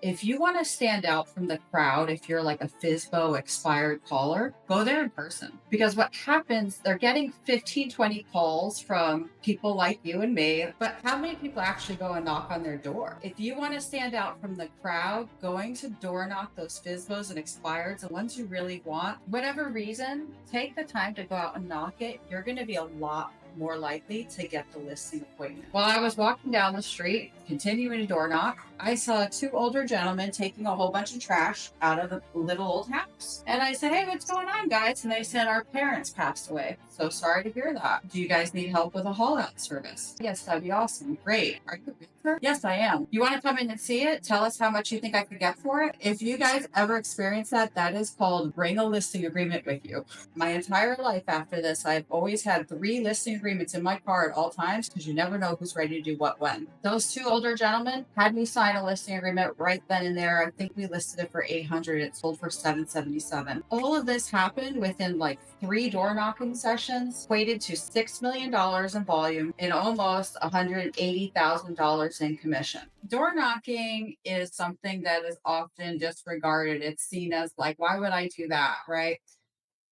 If you want to stand out from the crowd, if you're like a FSBO expired caller, go there in person. Because what happens, they're getting 15, 20 calls from people like you and me, but how many people actually go and knock on their door? If you want to stand out from the crowd, going to door knock those FSBOs and expireds, the ones you really want, whatever reason, take the time to go out and knock it. You're going to be a lot more likely to get the listing appointment. While I was walking down the street, continuing to door knock, I saw two older gentlemen taking a whole bunch of trash out of the little old house. And I said, "Hey, what's going on, guys?" And they said, "Our parents passed away. So sorry to hear that. Do you guys need help with a haul out service?" "Yes, that'd be awesome." "Great. Are you a realtor?" "Yes, I am." "You want to come in and see it? Tell us how much you think I could get for it?" If you guys ever experience that, that is called bring a listing agreement with you. My entire life after this, I've always had 3 listing agreements in my car at all times because you never know who's ready to do what when. Those two older gentlemen had me sign a listing agreement right then and there. I think we listed it for 800. It sold for 777. All of this happened within like 3 door knocking sessions, equated to $6 million in volume and almost $180,000 in commission. Door knocking is something that is often disregarded. It's seen as like, why would I do that, right?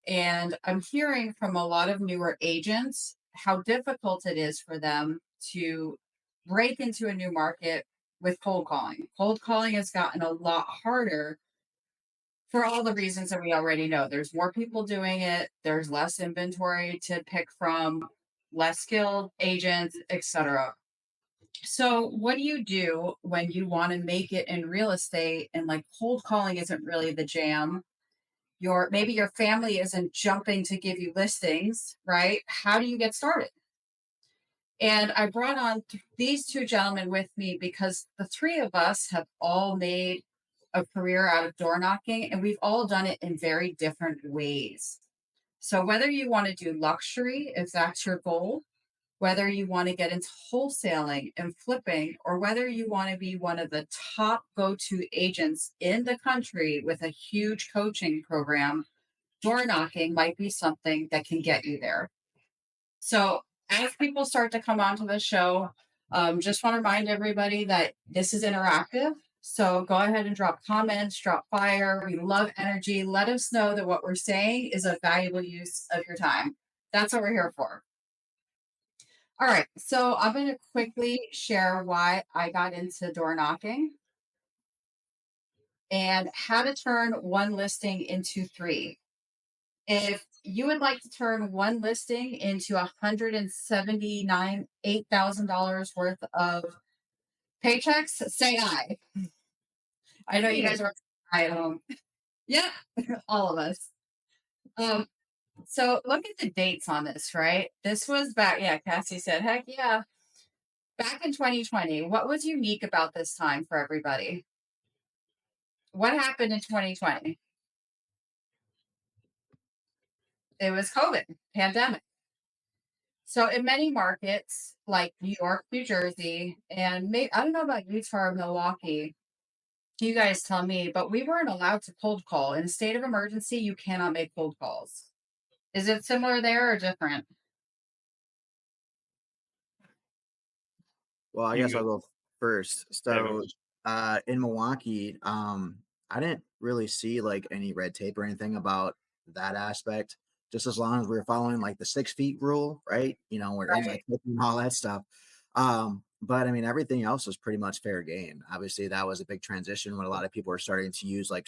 And I'm hearing from a lot of newer agents how difficult it is for them to break into a new market with cold calling. Cold calling has gotten a lot harder for all the reasons that we already know. There's more people doing it, there's less inventory to pick from, less skilled agents, etc. So, what do you do when you want to make it in real estate and like cold calling isn't really the jam? Maybe your family isn't jumping to give you listings, right? How do you get started? And I brought on these two gentlemen with me because the three of us have all made a career out of door knocking, and we've all done it in very different ways. So whether you want to do luxury, if that's your goal, whether you want to get into wholesaling and flipping, or whether you want to be one of the top go-to agents in the country with a huge coaching program, door knocking might be something that can get you there. So, as people start to come onto the show, just want to remind everybody that this is interactive. So, go ahead and drop comments, drop fire. We love energy. Let us know that what we're saying is a valuable use of your time. That's what we're here for. All right. So, I'm going to quickly share why I got into door knocking and how to turn one listing into 3. If you would like to turn one listing into $178,000 worth of paychecks, say I. I know you guys are at home. Yeah, all of us. Um, so look at the dates on this, right? This was back, yeah, Cassie said, heck yeah. Back in 2020, what was unique about this time for everybody? What happened in 2020? It was COVID, pandemic. So in many markets like New York, New Jersey, and I don't know about Utah or Milwaukee, you guys tell me, but we weren't allowed to cold call. In a state of emergency, you cannot make cold calls. Is it similar there or different? Well, I You guess can I'll go. go first. Yeah, go So, first. in Milwaukee, I didn't really see like any red tape or anything about that aspect. Just as long as we were following like the 6 feet rule, right? We're Right. and all that stuff. But I mean, everything else was pretty much fair game. Obviously, that was a big transition when a lot of people were starting to use like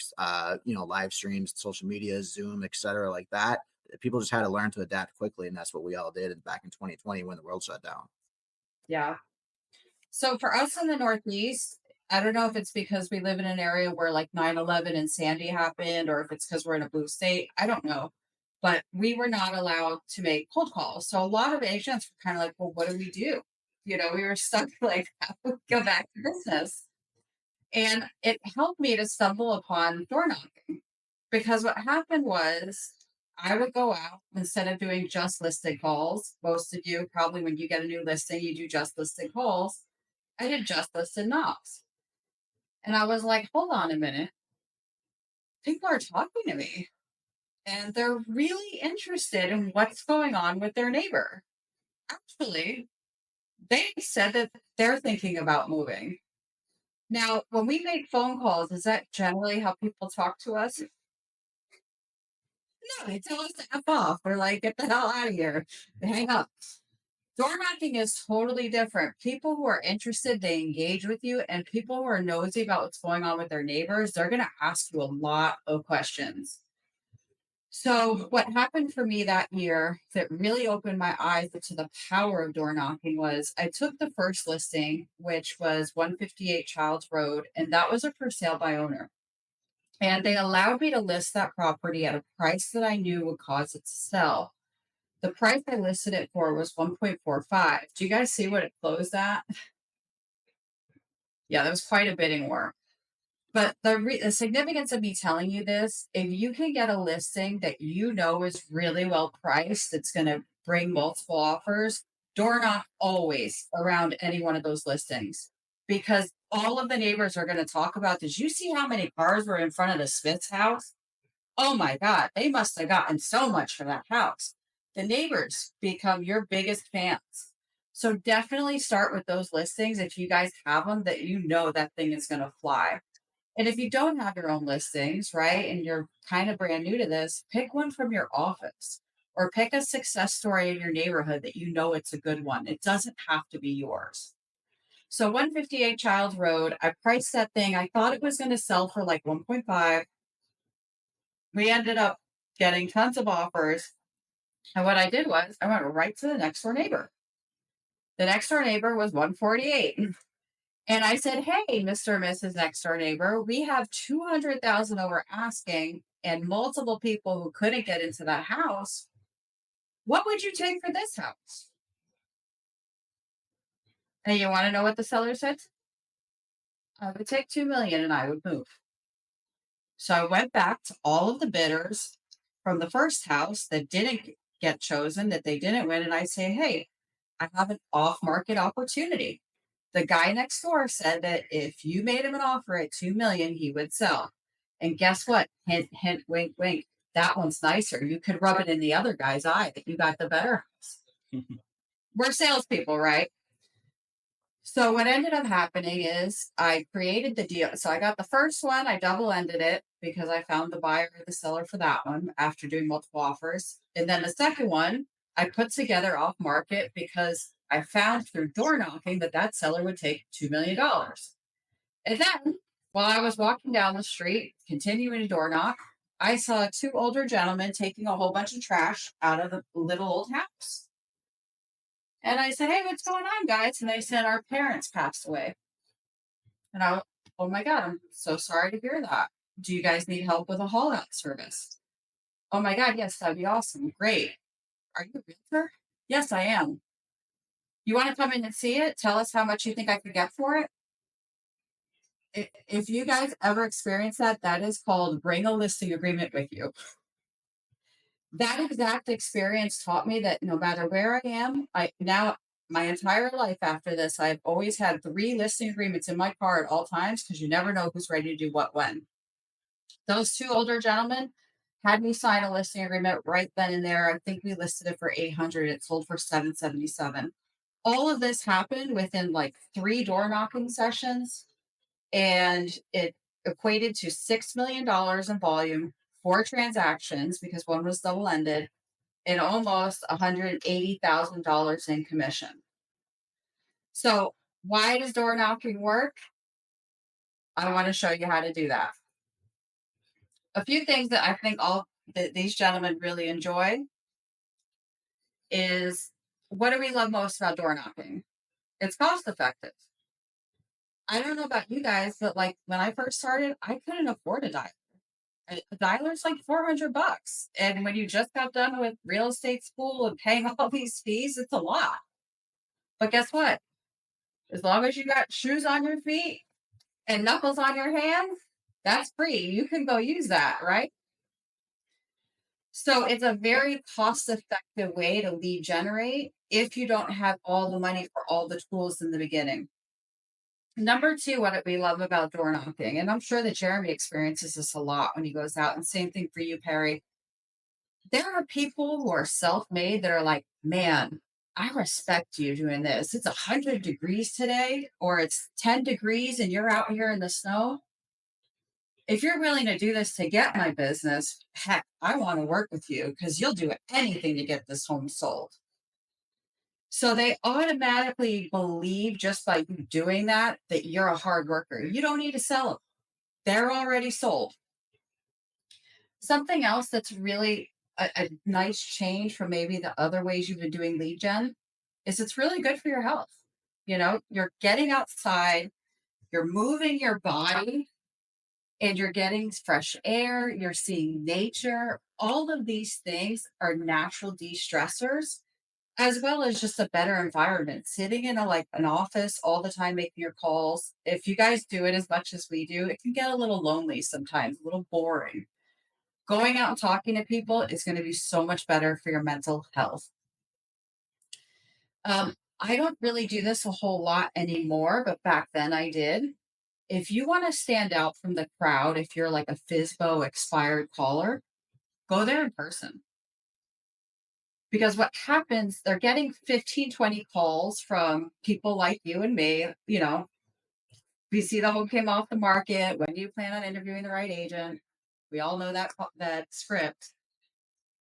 live streams, social media, Zoom, etc., like that. People just had to learn to adapt quickly, and that's what we all did back in 2020 when the world shut down. Yeah. So for us in the Northeast, I don't know if it's because we live in an area where like 9/11 and Sandy happened, or if it's because we're in a blue state. I don't know. But we were not allowed to make cold calls. So a lot of agents were kind of like, well, what do we do? We were stuck like, how do we go back to business? And it helped me to stumble upon door knocking because what happened was I would go out instead of doing just listed calls. Most of you probably, when you get a new listing, you do just listed calls. I did just listed knocks. And I was like, hold on a minute. People are talking to me and they're really interested in what's going on with their neighbor. Actually, they said that they're thinking about moving. Now, when we make phone calls, is that generally how people talk to us? No, they tell us to F off. We're like, get the hell out of here. Hang up. Door knocking is totally different. People who are interested, they engage with you, and people who are nosy about what's going on with their neighbors, they're going to ask you a lot of questions. So, what happened for me that year that really opened my eyes to the power of door knocking was I took the first listing, which was 158 Childs Road, and that was a for sale by owner. And they allowed me to list that property at a price that I knew would cause it to sell. The price I listed it for was 1.45. Do you guys see what it closed at? Yeah, that was quite a bidding war. But the significance of me telling you this, if you can get a listing that you know is really well priced, it's going to bring multiple offers, door knock always around any one of those listings because all of the neighbors are going to talk about. Did you see how many cars were in front of the Smith's house? Oh my God, they must have gotten so much for that house. The neighbors become your biggest fans. So definitely start with those listings if you guys have them that you know that thing is going to fly. And if you don't have your own listings, right, and you're kind of brand new to this, pick one from your office or pick a success story in your neighborhood that you know it's a good one. It doesn't have to be yours. So 158 Child Road, I priced that thing. I thought it was going to sell for like 1.5. We ended up getting tons of offers. And what I did was I went right to the next door neighbor. The next door neighbor was 148. And I said, "Hey, Mr. and Mrs. Next Door Neighbor, we have 200,000 over asking and multiple people who couldn't get into that house. What would you take for this house?" And you want to know what the seller said? "I would take 2 million and I would move." So I went back to all of the bidders from the first house that didn't get chosen, that they didn't win, and I say, "Hey, I have an off-market opportunity. The guy next door said that if you made him an offer at 2 million, he would sell. And guess what? Hint, hint, wink, wink. That one's nicer. You could rub it in the other guy's eye that you got the better house." We're salespeople, right? So what ended up happening is I created the deal. So I got the first one, I double ended it because I found the buyer or the seller for that one after doing multiple offers. And then the second one, I put together off market because I found through door knocking that that seller would take $2 million. And then while I was walking down the street, continuing to door knock, I saw two older gentlemen taking a whole bunch of trash out of the little old house. And I said, "Hey, what's going on, guys?" And they said, "Our parents passed away." And oh my God, I'm so sorry to hear that. Do you guys need help with a haul out service? Oh my God, yes, that'd be awesome. Great. Are you a realtor? Yes, I am. You want to come in and see it? Tell us how much you think I could get for it. If you guys ever experience that, that is called bring a listing agreement with you. That exact experience taught me that no matter where I am, I now my entire life after this, I've always had three listing agreements in my car at all times because you never know who's ready to do what when. Those two older gentlemen had me sign a listing agreement right then and there. I think we listed it for 800. It sold for 777. All of this happened within like three door knocking sessions, and it equated to $6 million in volume, four transactions because one was double ended, and almost $180,000 in commission. So, why does door knocking work? I want to show you how to do that. A few things that I think all that these gentlemen really enjoy is, what do we love most about door knocking? It's cost effective. I don't know about you guys, but like when I first started, I couldn't afford a dialer. A dialer's like $400. And when you just got done with real estate school and paying all these fees, it's a lot. But guess what? As long as you got shoes on your feet and knuckles on your hands, that's free. You can go use that, right? So it's a very cost effective way to lead generate if you don't have all the money for all the tools in the beginning. Number two, what we love about door knocking, and I'm sure that Jeremy experiences this a lot when he goes out, and same thing for you, Perry. There are people who are self made that are like, man, I respect you doing this. It's 100 degrees today, or it's 10 degrees and you're out here in the snow. If you're willing to do this to get my business, heck, I want to work with you because you'll do anything to get this home sold. So they automatically believe just by you doing that that you're a hard worker. You don't need to sell them. They're already sold. Something else that's really a nice change from maybe the other ways you've been doing lead gen is it's really good for your health. You know, you're getting outside, you're moving your body, and you're getting fresh air, you're seeing nature. All of these things are natural de-stressors, as well as just a better environment. Sitting in an office all the time making your calls, if you guys do it as much as we do, it can get a little lonely sometimes, a little boring. Going out and talking to people is going to be so much better for your mental health. I don't really do this a whole lot anymore, but back then I did. If you want to stand out from the crowd, if you're like a FSBO expired caller, go there in person. Because what happens, they're getting 15, 20 calls from people like you and me. You know, we see the home came off the market. When do you plan on interviewing the right agent? We all know that script.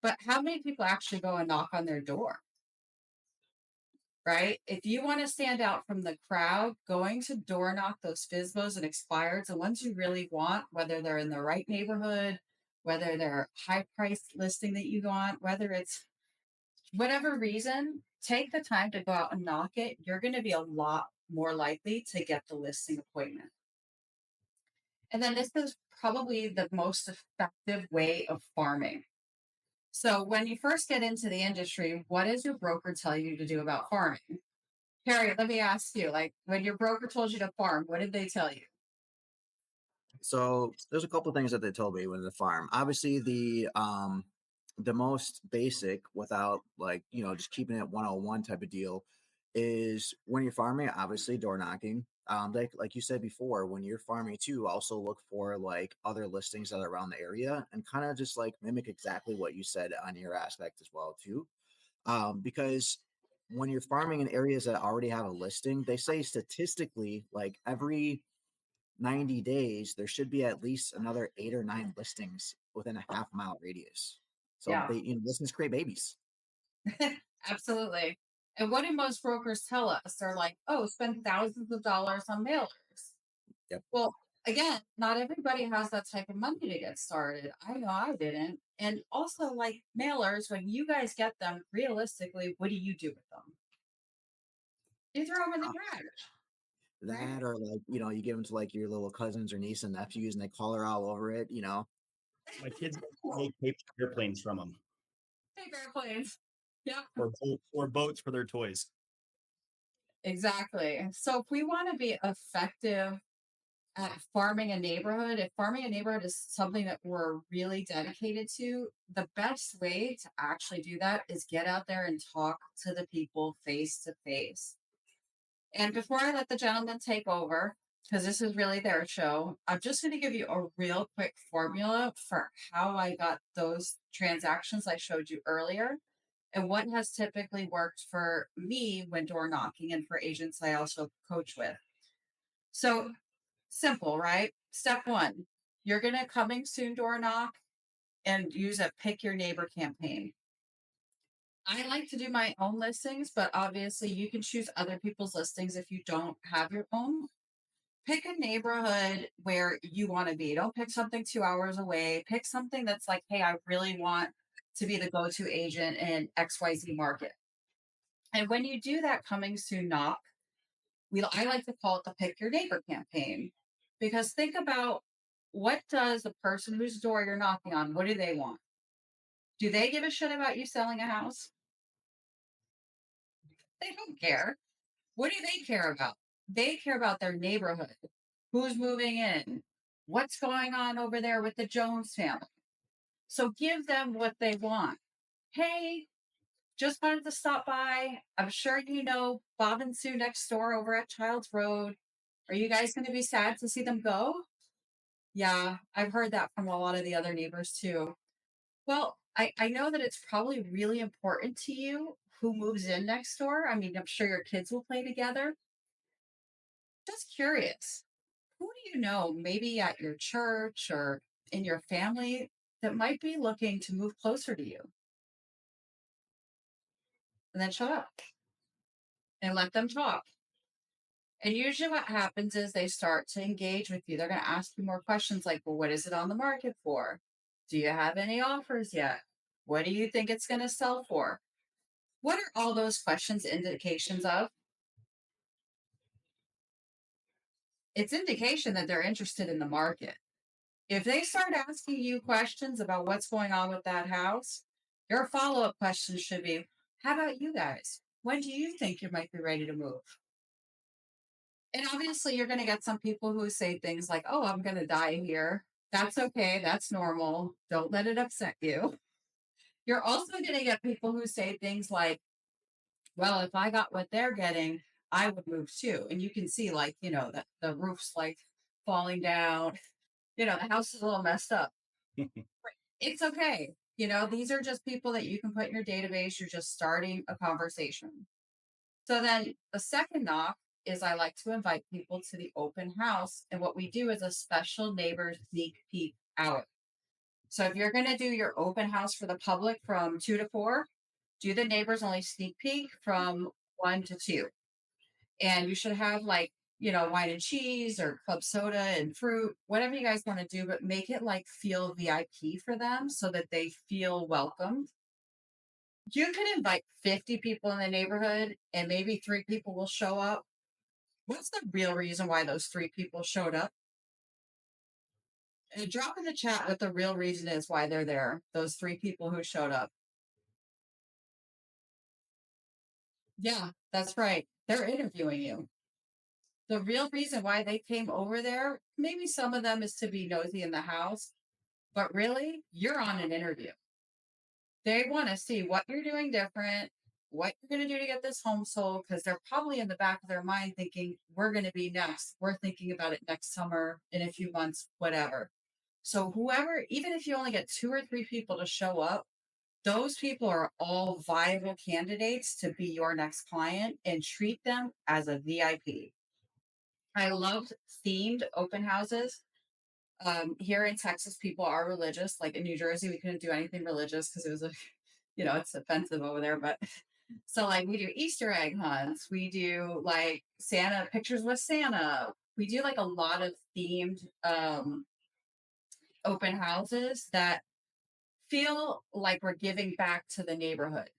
But how many people actually go and knock on their door? Right? If you want to stand out from the crowd, going to door knock those FSBOs and expireds, the ones you really want, whether they're in the right neighborhood, whether they're high price listing that you want, whether it's whatever reason, take the time to go out and knock it. You're going to be a lot more likely to get the listing appointment. And then this is probably the most effective way of farming. So when you first get into the industry, what does your broker tell you to do about farming? Harry, let me ask you, like when your broker told you to farm, what did they tell you? So there's a couple things that they told me when the farm. Obviously, the most basic, without like just keeping it 101 type of deal, is when you're farming. Obviously, door knocking. Like you said before, when you're farming too, also look for like other listings that are around the area and kind of just like mimic exactly what you said on your aspect as well too. Because when you're farming in areas that already have a listing, they say statistically, like every 90 days, there should be at least another 8 or 9 listings within a half-mile radius. So Yeah, listings create babies. absolutely. And what do most brokers tell us? They're like, oh, spend thousands of dollars on mailers. Yep. Well, again, not everybody has that type of money to get started. I know I didn't. And also, like mailers, when you guys get them, realistically, what do you do with them? You throw them in the Uh, trash, right? that or like, you give them to like your little cousins or niece and nephews and they color all over it. My kids make paper airplanes from them Paper airplanes. Yep, or boats for their toys. exactly. So if we want to be effective at farming a neighborhood, if farming a neighborhood is something that we're really dedicated to, the best way to actually do that is get out there and talk to the people face to face. And before I let the gentleman take over, because this is really their show, I'm just going to give you a real quick formula for how I got those transactions I showed you earlier and what has typically worked for me when door knocking and for agents I also coach with. So simple, right? Step one, you're going to coming soon door knock and use a pick your neighbor campaign. I like to do my own listings, but obviously you can choose other people's listings if you don't have your own. Pick a neighborhood where you want to be. Don't pick something 2 hours away. Pick something that's like, hey, I really want to be the go to agent in XYZ market. And when you do that coming soon knock, I like to call it the pick your neighbor campaign. Because think about what does the person whose door you're knocking on, what do they want? Do they give a shit about you selling a house? They don't care. What do they care about? They care about their neighborhood. Who's moving in? What's going on over there with the Jones family? So give them what they want. Hey, just wanted to stop by. I'm sure you know Bob and Sue next door over at Child's Road. Are you guys going to be sad to see them go? Yeah, I've heard that from a lot of the other neighbors too. Well, I know that it's probably really important to you who moves in next door. I mean, I'm sure your kids will play together. Just curious. Who do you know, maybe at your church or in your family, that might be looking to move closer to you? And then shut up and let them talk. And usually what happens is they start to engage with you. They're going to ask you more questions like, well, what is it on the market for? Do you have any offers yet? What do you think it's going to sell for? What are all those questions indications of? It's indication that they're interested in the market. If they start asking you questions about what's going on with that house, your follow up question should be, how about you guys? When do you think you might be ready to move? And obviously, you're going to get some people who say things like, oh, I'm going to die here. That's okay. That's normal. Don't let it upset you. You're also going to get people who say things like, well, if I got what they're getting, I would move too. And you can see, like, that the roof's like falling down. The house is a little messed up. It's okay. These are just people that you can put in your database. You're just starting a conversation. So then the second knock is I like to invite people to the open house. And what we do is a special neighbor sneak peek hour. So if you're going to do your open house for the public from 2 to 4, do the neighbors only sneak peek from 1 to 2. And you should have like, wine and cheese or club soda and fruit, whatever you guys want to do, but make it like feel VIP for them so that they feel welcomed. You could invite 50 people in the neighborhood and maybe 3 people will show up. What's the real reason why those 3 people showed up? And drop in the chat what the real reason is why they're there, those 3 people who showed up. Yeah, that's right. They're interviewing you. The real reason why they came over there, maybe some of them is to be nosy in the house, but really, you're on an interview. They want to see what you're doing different, what you're going to do to get this home sold, because they're probably in the back of their mind thinking, we're going to be next. We're thinking about it next summer, in a few months, whatever. So, whoever, even if you only get 2 or 3 people to show up, those people are all viable candidates to be your next client and treat them as a VIP. I love themed open houses. Here in Texas, people are religious. Like in New Jersey, we couldn't do anything religious because it was it's offensive over there. But so like we do Easter egg hunts, we do like Santa pictures with Santa. We do like a lot of themed open houses that feel like we're giving back to the neighborhood.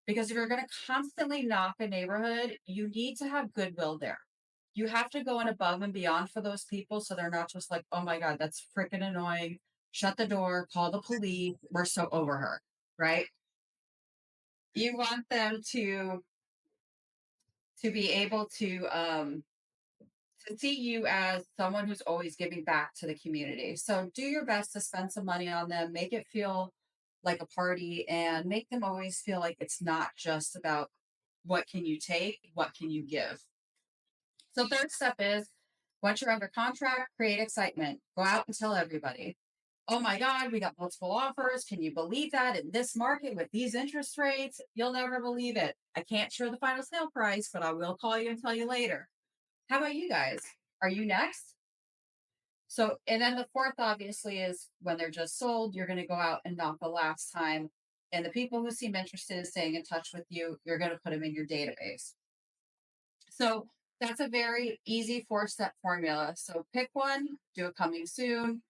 Because if you're going to constantly knock a neighborhood, you need to have goodwill there. You have to go in above and beyond for those people so they're not just like, oh my God, that's freaking annoying. Shut the door, call the police. We're so over her, right? You want them to be able to see you as someone who's always giving back to the community. So do your best to spend some money on them, make it feel like a party, and make them always feel like it's not just about what can you take, what can you give. So third step is once you're under contract, create excitement. Go out and tell everybody. Oh my God, we got multiple offers. Can you believe that in this market with these interest rates? You'll never believe it. I can't share the final sale price, but I will call you and tell you later. How about you guys? Are you next? So, and then the fourth obviously is when they're just sold, you're going to go out and knock the last time. And the people who seem interested in staying in touch with you, you're going to put them in your database. So that's a very easy 4 step formula. So pick one, do it coming soon,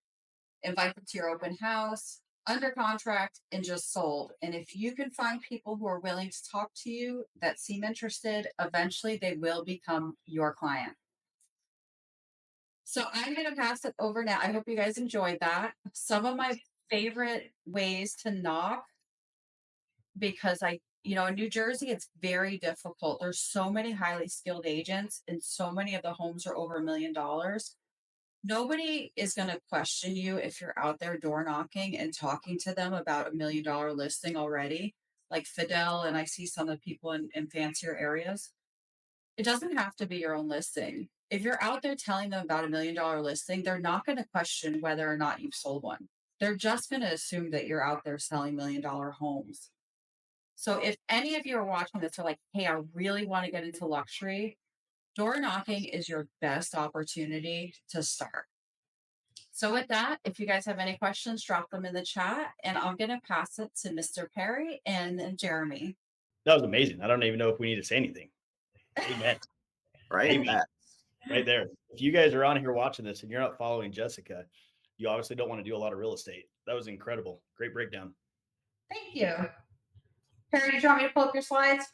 invite them to your open house, under contract, and just sold. And if you can find people who are willing to talk to you that seem interested, eventually they will become your client. So I'm going to pass it over now. I hope you guys enjoyed that. Some of my favorite ways to knock, because in New Jersey, it's very difficult. There's so many highly skilled agents, and so many of the homes are over $1 million. Nobody is going to question you if you're out there door knocking and talking to them about $1 million listing already, like Fidel. And I see some of the people in fancier areas. It doesn't have to be your own listing. If you're out there telling them about $1 million listing, they're not going to question whether or not you've sold one. They're just going to assume that you're out there selling $1 million homes. So if any of you are watching this are like, hey, I really want to get into luxury, door knocking is your best opportunity to start. So with that, if you guys have any questions, drop them in the chat and I'm going to pass it to Mr. Perry and then Jeremy. That was amazing. I don't even know if we need to say anything. Amen. Right? Amen. Right there. If you guys are on here watching this and you're not following Jessica, you obviously don't want to do a lot of real estate. That was incredible. Great breakdown. Thank you. Perry, did you want me to pull up your slides?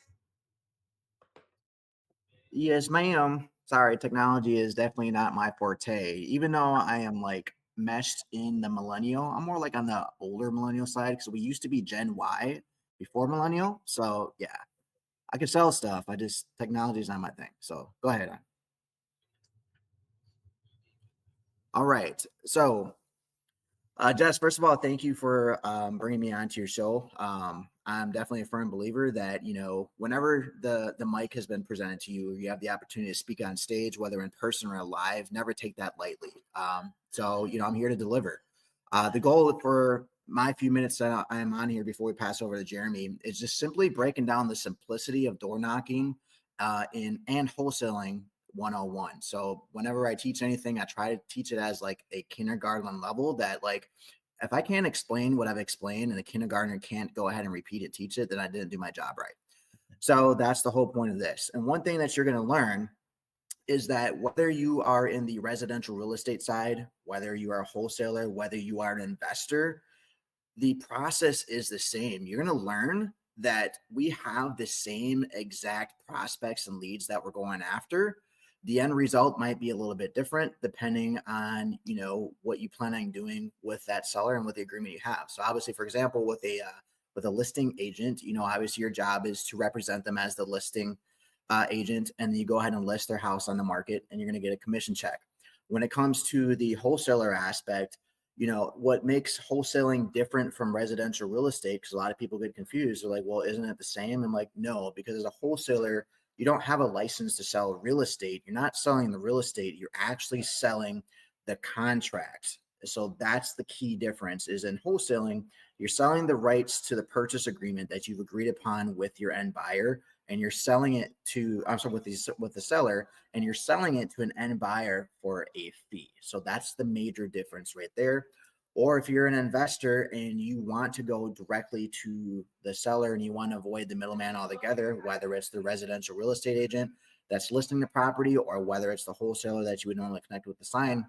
Yes, ma'am. Sorry, technology is definitely not my forte. Even though I am like meshed in the millennial, I'm more like on the older millennial side because we used to be Gen Y before millennial. So yeah, I can sell stuff. I just technology is not my thing. So go ahead. All right. So Jess, first of all, thank you for bringing me onto your show. I'm definitely a firm believer that, whenever the mic has been presented to you, you have the opportunity to speak on stage, whether in person or live. Never take that lightly. I'm here to deliver. The goal for my few minutes that I'm on here before we pass over to Jeremy is just simply breaking down the simplicity of door knocking and wholesaling 101. So whenever I teach anything, I try to teach it as like a kindergarten level that like if I can't explain what I've explained and the kindergartner can't go ahead and repeat it, teach it, then I didn't do my job right. So that's the whole point of this. And one thing that you're going to learn is that whether you are in the residential real estate side, whether you are a wholesaler, whether you are an investor, the process is the same. You're going to learn that we have the same exact prospects and leads that we're going after. The end result might be a little bit different depending on, what you plan on doing with that seller and with the agreement you have. So obviously, for example, with a listing agent, obviously your job is to represent them as the listing agent, and then you go ahead and list their house on the market and you're going to get a commission check. When it comes to the wholesaler aspect, what makes wholesaling different from residential real estate, because a lot of people get confused. They're like, well, isn't it the same? I'm like, no, because as a wholesaler, you don't have a license to sell real estate. You're not selling the real estate. You're actually selling the contract. So that's the key difference is in wholesaling, you're selling the rights to the purchase agreement that you've agreed upon with your end buyer, and you're selling it to, I'm sorry, with the seller, and you're selling it to an end buyer for a fee. So that's the major difference right there. Or if you're an investor and you want to go directly to the seller and you want to avoid the middleman altogether, whether it's the residential real estate agent that's listing the property or whether it's the wholesaler that you would normally connect with the sign,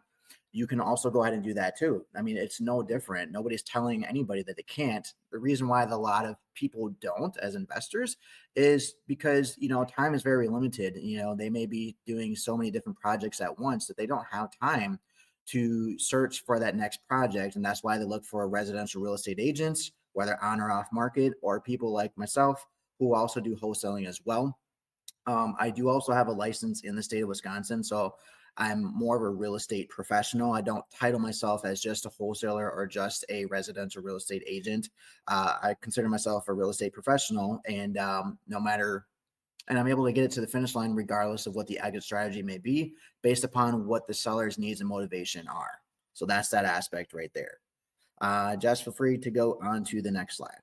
you can also go ahead and do that too. I mean, it's no different. Nobody's telling anybody that they can't. The reason why a lot of people don't as investors is because, time is very limited. They may be doing so many different projects at once that they don't have time to search for that next project. And that's why they look for residential real estate agents, whether on or off market, or people like myself who also do wholesaling as well. I do also have a license in the state of Wisconsin, so I'm more of a real estate professional. I don't title myself as just a wholesaler or just a residential real estate agent. I consider myself a real estate professional, and and I'm able to get it to the finish line regardless of what the exit strategy may be, based upon what the seller's needs and motivation are. So that's that aspect right there. Just feel free to go on to the next slide.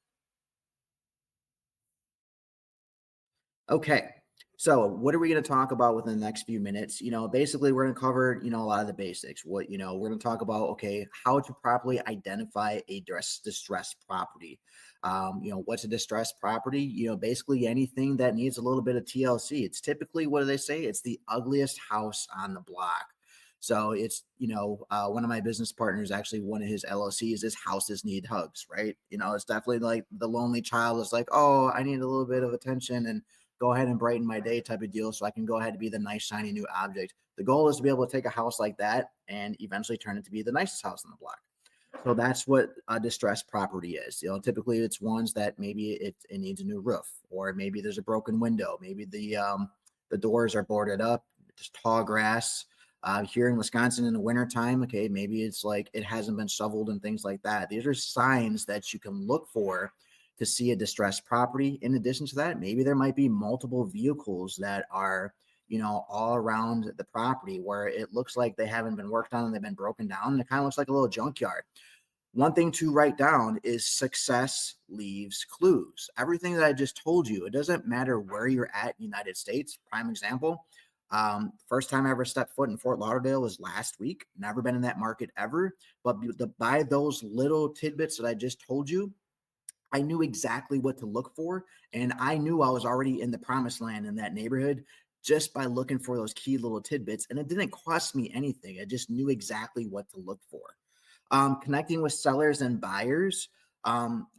Okay. So what are we going to talk about within the next few minutes? Basically we're going to cover, a lot of the basics. We're going to talk about, okay, how to properly identify a distressed property. What's a distressed property? Basically anything that needs a little bit of TLC. It's typically, what do they say? It's the ugliest house on the block. So it's, one of my business partners, actually one of his LLCs is houses need hugs, right? It's definitely like the lonely child is like, oh, I need a little bit of attention and go ahead and brighten my day type of deal so I can go ahead and be the nice, shiny new object. The goal is to be able to take a house like that and eventually turn it to be the nicest house on the block. So that's what a distressed property is. Typically it's ones that maybe it needs a new roof, or maybe there's a broken window. Maybe the doors are boarded up, just tall grass. Here in Wisconsin in the wintertime, okay, maybe it's like it hasn't been shoveled and things like that. These are signs that you can look for to see a distressed property. In addition to that, maybe there might be multiple vehicles that are, all around the property where it looks like they haven't been worked on and they've been broken down. And it kind of looks like a little junkyard. One thing to write down is success leaves clues. Everything that I just told you, it doesn't matter where you're at in the United States. Prime example, first time I ever stepped foot in Fort Lauderdale was last week. Never been in that market ever. But by those little tidbits that I just told you, I knew exactly what to look for. And I knew I was already in the promised land in that neighborhood just by looking for those key little tidbits. And it didn't cost me anything. I just knew exactly what to look for. Connecting with sellers and buyers.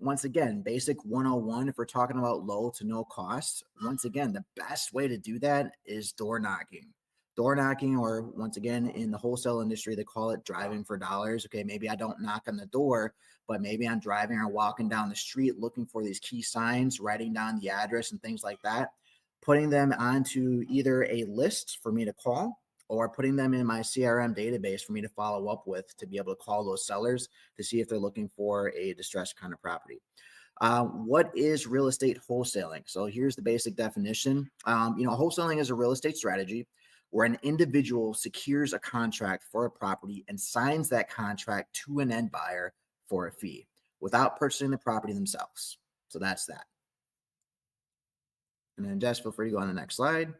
Once again, basic 101, if we're talking about low to no cost, once again, the best way to do that is door knocking. Door knocking, or once again, in the wholesale industry, they call it driving for dollars. Okay, maybe I don't knock on the door, but maybe I'm driving or walking down the street looking for these key signs, writing down the address and things like that, putting them onto either a list for me to call or putting them in my CRM database for me to follow up with to be able to call those sellers to see if they're looking for a distressed kind of property. What is real estate wholesaling? So here's the basic definition. Wholesaling is a real estate strategy where an individual secures a contract for a property and signs that contract to an end buyer for a fee without purchasing the property themselves. So that's that. And then Jess, feel free to go on the next slide.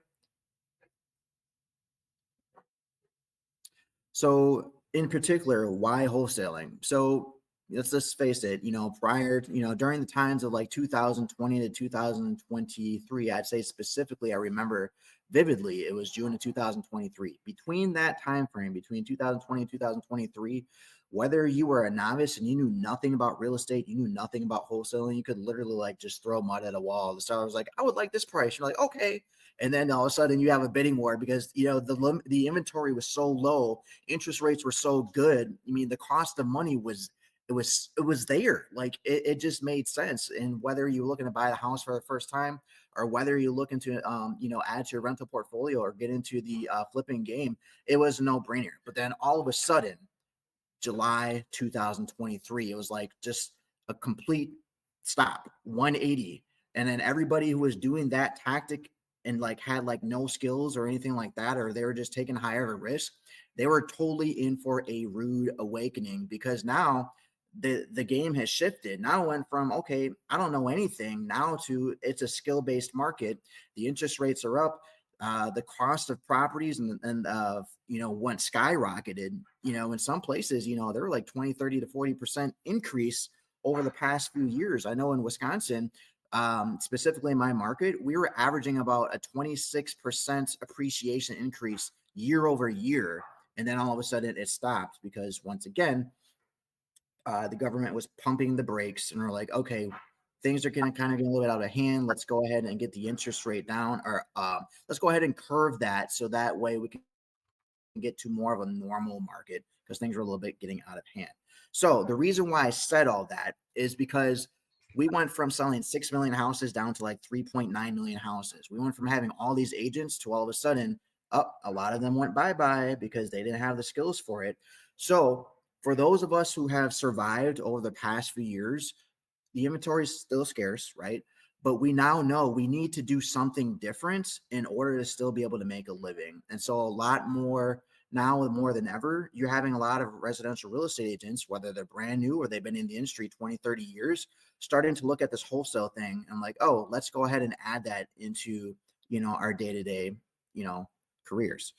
So in particular, why wholesaling? So let's just face it, during the times of like 2020 to 2023, I'd say specifically, I remember vividly, it was June of 2023. Between that time frame, between 2020 and 2023, whether you were a novice and you knew nothing about real estate, you knew nothing about wholesaling, you could literally like just throw mud at a wall. The seller was like, I would like this price. You're like, okay. And then all of a sudden you have a bidding war because the inventory was so low, interest rates were so good. I mean, the cost of money was there. Like it just made sense. And whether you're looking to buy the house for the first time or whether you're looking to add to your rental portfolio or get into the flipping game, it was a no-brainer. But then all of a sudden, July 2023, it was like just a complete stop, 180. And then everybody who was doing that tactic and like had like no skills or anything like that, or they were just taking higher risk, they were totally in for a rude awakening because now the game has shifted. Now it went from, okay, I don't know anything, now to it's a skill-based market. The interest rates are up. The cost of properties and went skyrocketed. In some places, there were like 20, 30 to 40% increase over the past few years. I know in Wisconsin, specifically in my market, we were averaging about a 26% appreciation increase year over year. And then all of a sudden it stopped because once again, the government was pumping the brakes and we're like, okay, things are going to kind of get a little bit out of hand. Let's go ahead and get the interest rate down, or let's go ahead and curve that so that way we can get to more of a normal market because things are a little bit getting out of hand. So the reason why I said all that is because we went from selling 6 million houses down to like 3.9 million houses. We went from having all these agents to all of a sudden, a lot of them went bye-bye because they didn't have the skills for it. So for those of us who have survived over the past few years, the inventory is still scarce, right? But we now know we need to do something different in order to still be able to make a living. And so a lot more now, more than ever, you're having a lot of residential real estate agents, whether they're brand new or they've been in the industry 20, 30 years, starting to look at this wholesale thing and like, oh, let's go ahead and add that into, our day-to-day, careers.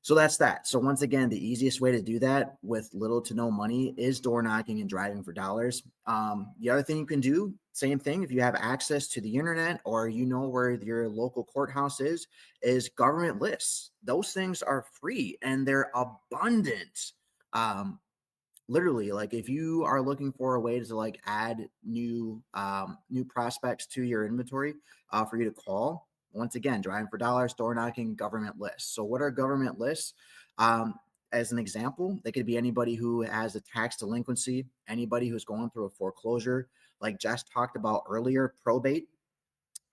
So that's that. So once again, the easiest way to do that with little to no money is door knocking and driving for dollars. The other thing you can do, same thing, if you have access to the internet or where your local courthouse is government lists. Those things are free and they're abundant. Literally, like if you are looking for a way to like add new prospects to your inventory for you to call, once again, driving for dollars, door knocking, government lists. So what are government lists? As an example, they could be anybody who has a tax delinquency, anybody who's going through a foreclosure, like Jess talked about earlier, probate.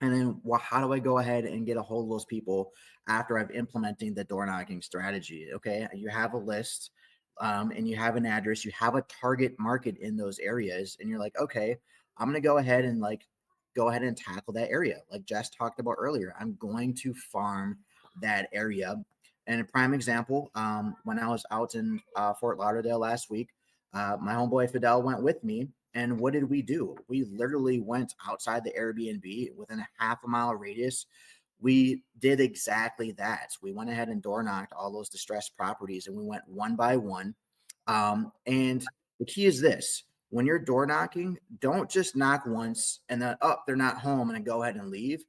And then how do I go ahead and get a hold of those people after I've implementing the door knocking strategy? Okay, you have a list and you have an address, you have a target market in those areas, and you're like, okay, I'm going to go ahead and tackle that area. Like Jess talked about earlier, I'm going to farm that area. And a prime example, when I was out in Fort Lauderdale last week, My homeboy Fidel went with me. And what did we do? We literally went outside the Airbnb within a half a mile radius. We did exactly that. We went ahead and door knocked all those distressed properties and we went one by one. And the key is this: when you're door knocking, don't just knock once and then, oh, they're not home, and then go ahead and leave.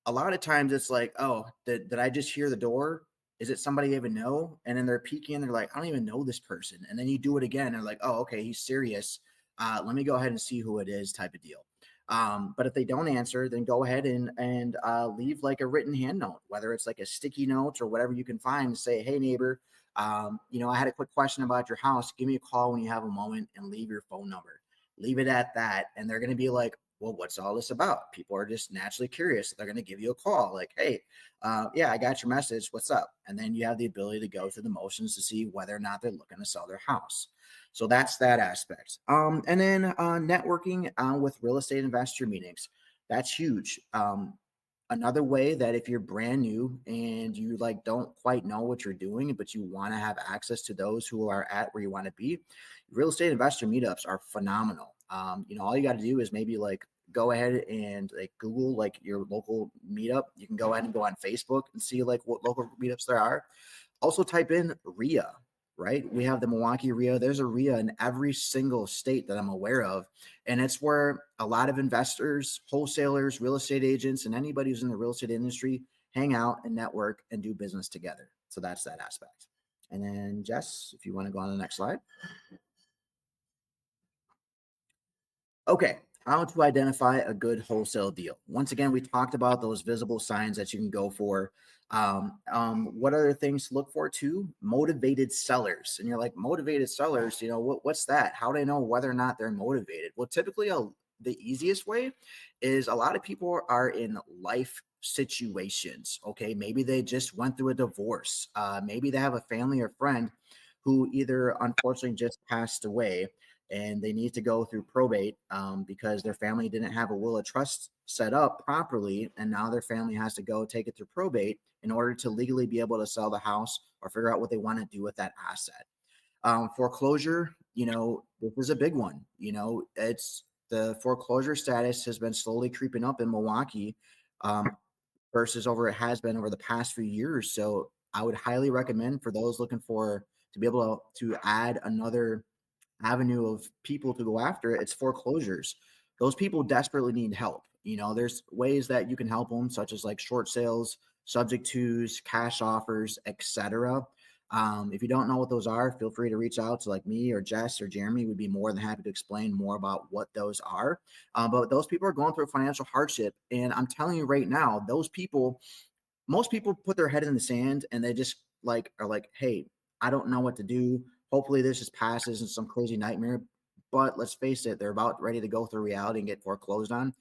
A lot of times it's like, oh, did I just hear the door? Is it somebody I even know? And then they're peeking and they're like, I don't even know this person. And then you do it again. And they're like, oh, okay, he's serious. Let me go ahead and see who it is, type of deal. But if they don't answer, then go ahead and leave like a written hand note, whether it's like a sticky note or whatever you can find. Say, hey neighbor, I had a quick question about your house. Give me a call when you have a moment, and leave your phone number. Leave it at that, and they're going to be like, well, what's all this about? People are just naturally curious. They're going to give you a call like, hey, yeah, I got your message. What's up? And then you have the ability to go through the motions to see whether or not they're looking to sell their house. So that's that aspect. And then networking with real estate investor meetings. That's huge. Another way that if you're brand new and you like don't quite know what you're doing, but you want to have access to those who are at where you want to be, real estate investor meetups are phenomenal. All you got to do is maybe like go ahead and like Google like your local meetup. You can go ahead and go on Facebook and see like what local meetups there are. Also type in RIA, right? We have the Milwaukee RIA. There's a RIA in every single state that I'm aware of. And it's where a lot of investors, wholesalers, real estate agents, and anybody who's in the real estate industry hang out and network and do business together. So that's that aspect. And then Jess, if you want to go on to the next slide. Okay, how to identify a good wholesale deal. Once again, we talked about those visible signs that you can go for. What other things to look for too? Motivated sellers. And you're like, motivated sellers, what's that? How do I know whether or not they're motivated? Well, typically the easiest way is a lot of people are in life situations. Okay, maybe they just went through a divorce. Maybe they have a family or friend who either unfortunately just passed away and they need to go through probate because their family didn't have a will of trust set up properly, and now their family has to go take it through probate in order to legally be able to sell the house or figure out what they want to do with that asset. Foreclosure, this is a big one. It's the foreclosure status has been slowly creeping up in Milwaukee versus it has been over the past few years. So I would highly recommend for those looking to be able to add another avenue of people to go after it's foreclosures. Those people desperately need help. There's ways that you can help them, such as like short sales, subject twos, cash offers, etc. If you don't know what those are, feel free to reach out to like me or Jess or Jeremy. We'd be more than happy to explain more about what those are. But those people are going through financial hardship, and I'm telling you right now, most people put their head in the sand and they just are like, hey, I don't know what to do. Hopefully this just passes in some crazy nightmare. But let's face it, they're about ready to go through reality and get foreclosed on.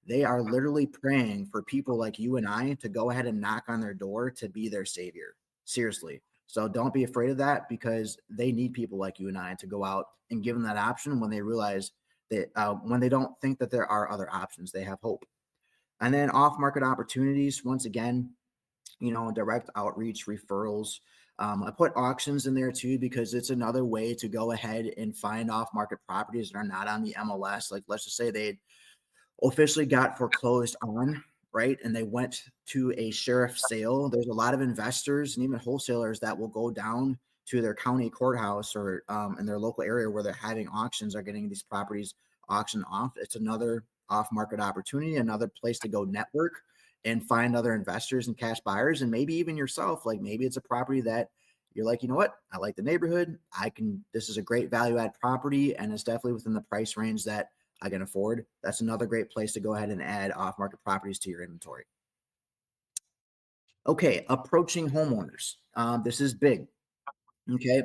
They are literally praying for people like you and I to go ahead and knock on their door to be their savior. Seriously. So don't be afraid of that, because they need people like you and I to go out and give them that option when they realize that when they don't think that there are other options, they have hope. And then off market opportunities, once again, direct outreach, referrals. I put auctions in there too, because it's another way to go ahead and find off market properties that are not on the MLS. Like, let's just say they officially got foreclosed on, right? And they went to a sheriff sale. There's a lot of investors and even wholesalers that will go down to their county courthouse or in their local area where they're having auctions, are getting these properties auctioned off. It's another off market opportunity, another place to go network and find other investors and cash buyers, and maybe even yourself. Like, maybe it's a property that you're like, what? I like the neighborhood. This is a great value add property, and it's definitely within the price range that I can afford. That's another great place to go ahead and add off market properties to your inventory. Okay, approaching homeowners. This is big. Okay.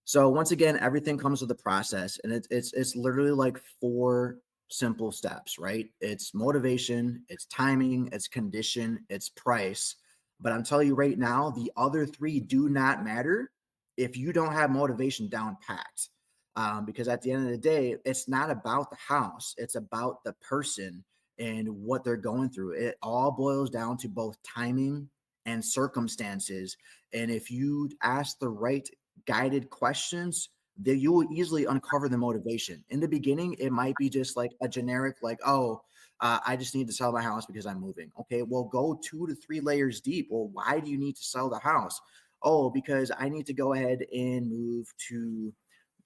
So once again, everything comes with a process, and it's literally like 4 simple steps, right? It's motivation, it's timing, it's condition, it's price. But I'm telling you right now, the other 3 do not matter if you don't have motivation down packed. Because at the end of the day, it's not about the house, it's about the person and what they're going through. It all boils down to both timing and circumstances. And if you ask the right guided questions, that you will easily uncover the motivation. In the beginning, it might be just like a generic, like, oh, I just need to sell my house because I'm moving. Okay, well, go 2 to 3 layers deep. Well, why do you need to sell the house? Oh, because I need to go ahead and move to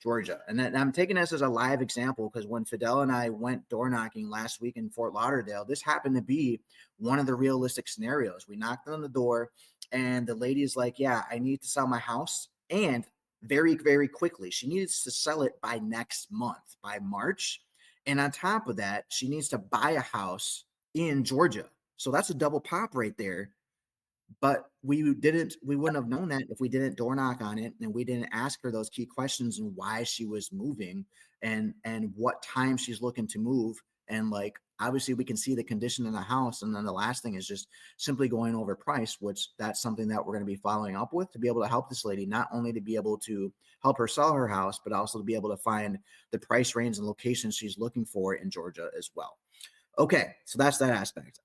Georgia. And then I'm taking this as a live example because when Fidel and I went door knocking last week in Fort Lauderdale, this happened to be one of the realistic scenarios. We knocked on the door, and the lady is like, yeah, I need to sell my house. And very, very quickly, she needs to sell it by next month, by March. And on top of that, she needs to buy a house in Georgia. So that's a double pop right there. But we wouldn't have known that if we didn't door knock on it and we didn't ask her those key questions and why she was moving and what time she's looking to move. And like, obviously we can see the condition in the house. And then the last thing is just simply going over price, which that's something that we're going to be following up with to be able to help this lady, not only to be able to help her sell her house, but also to be able to find the price range and location she's looking for in Georgia as well. Okay. So that's that aspect.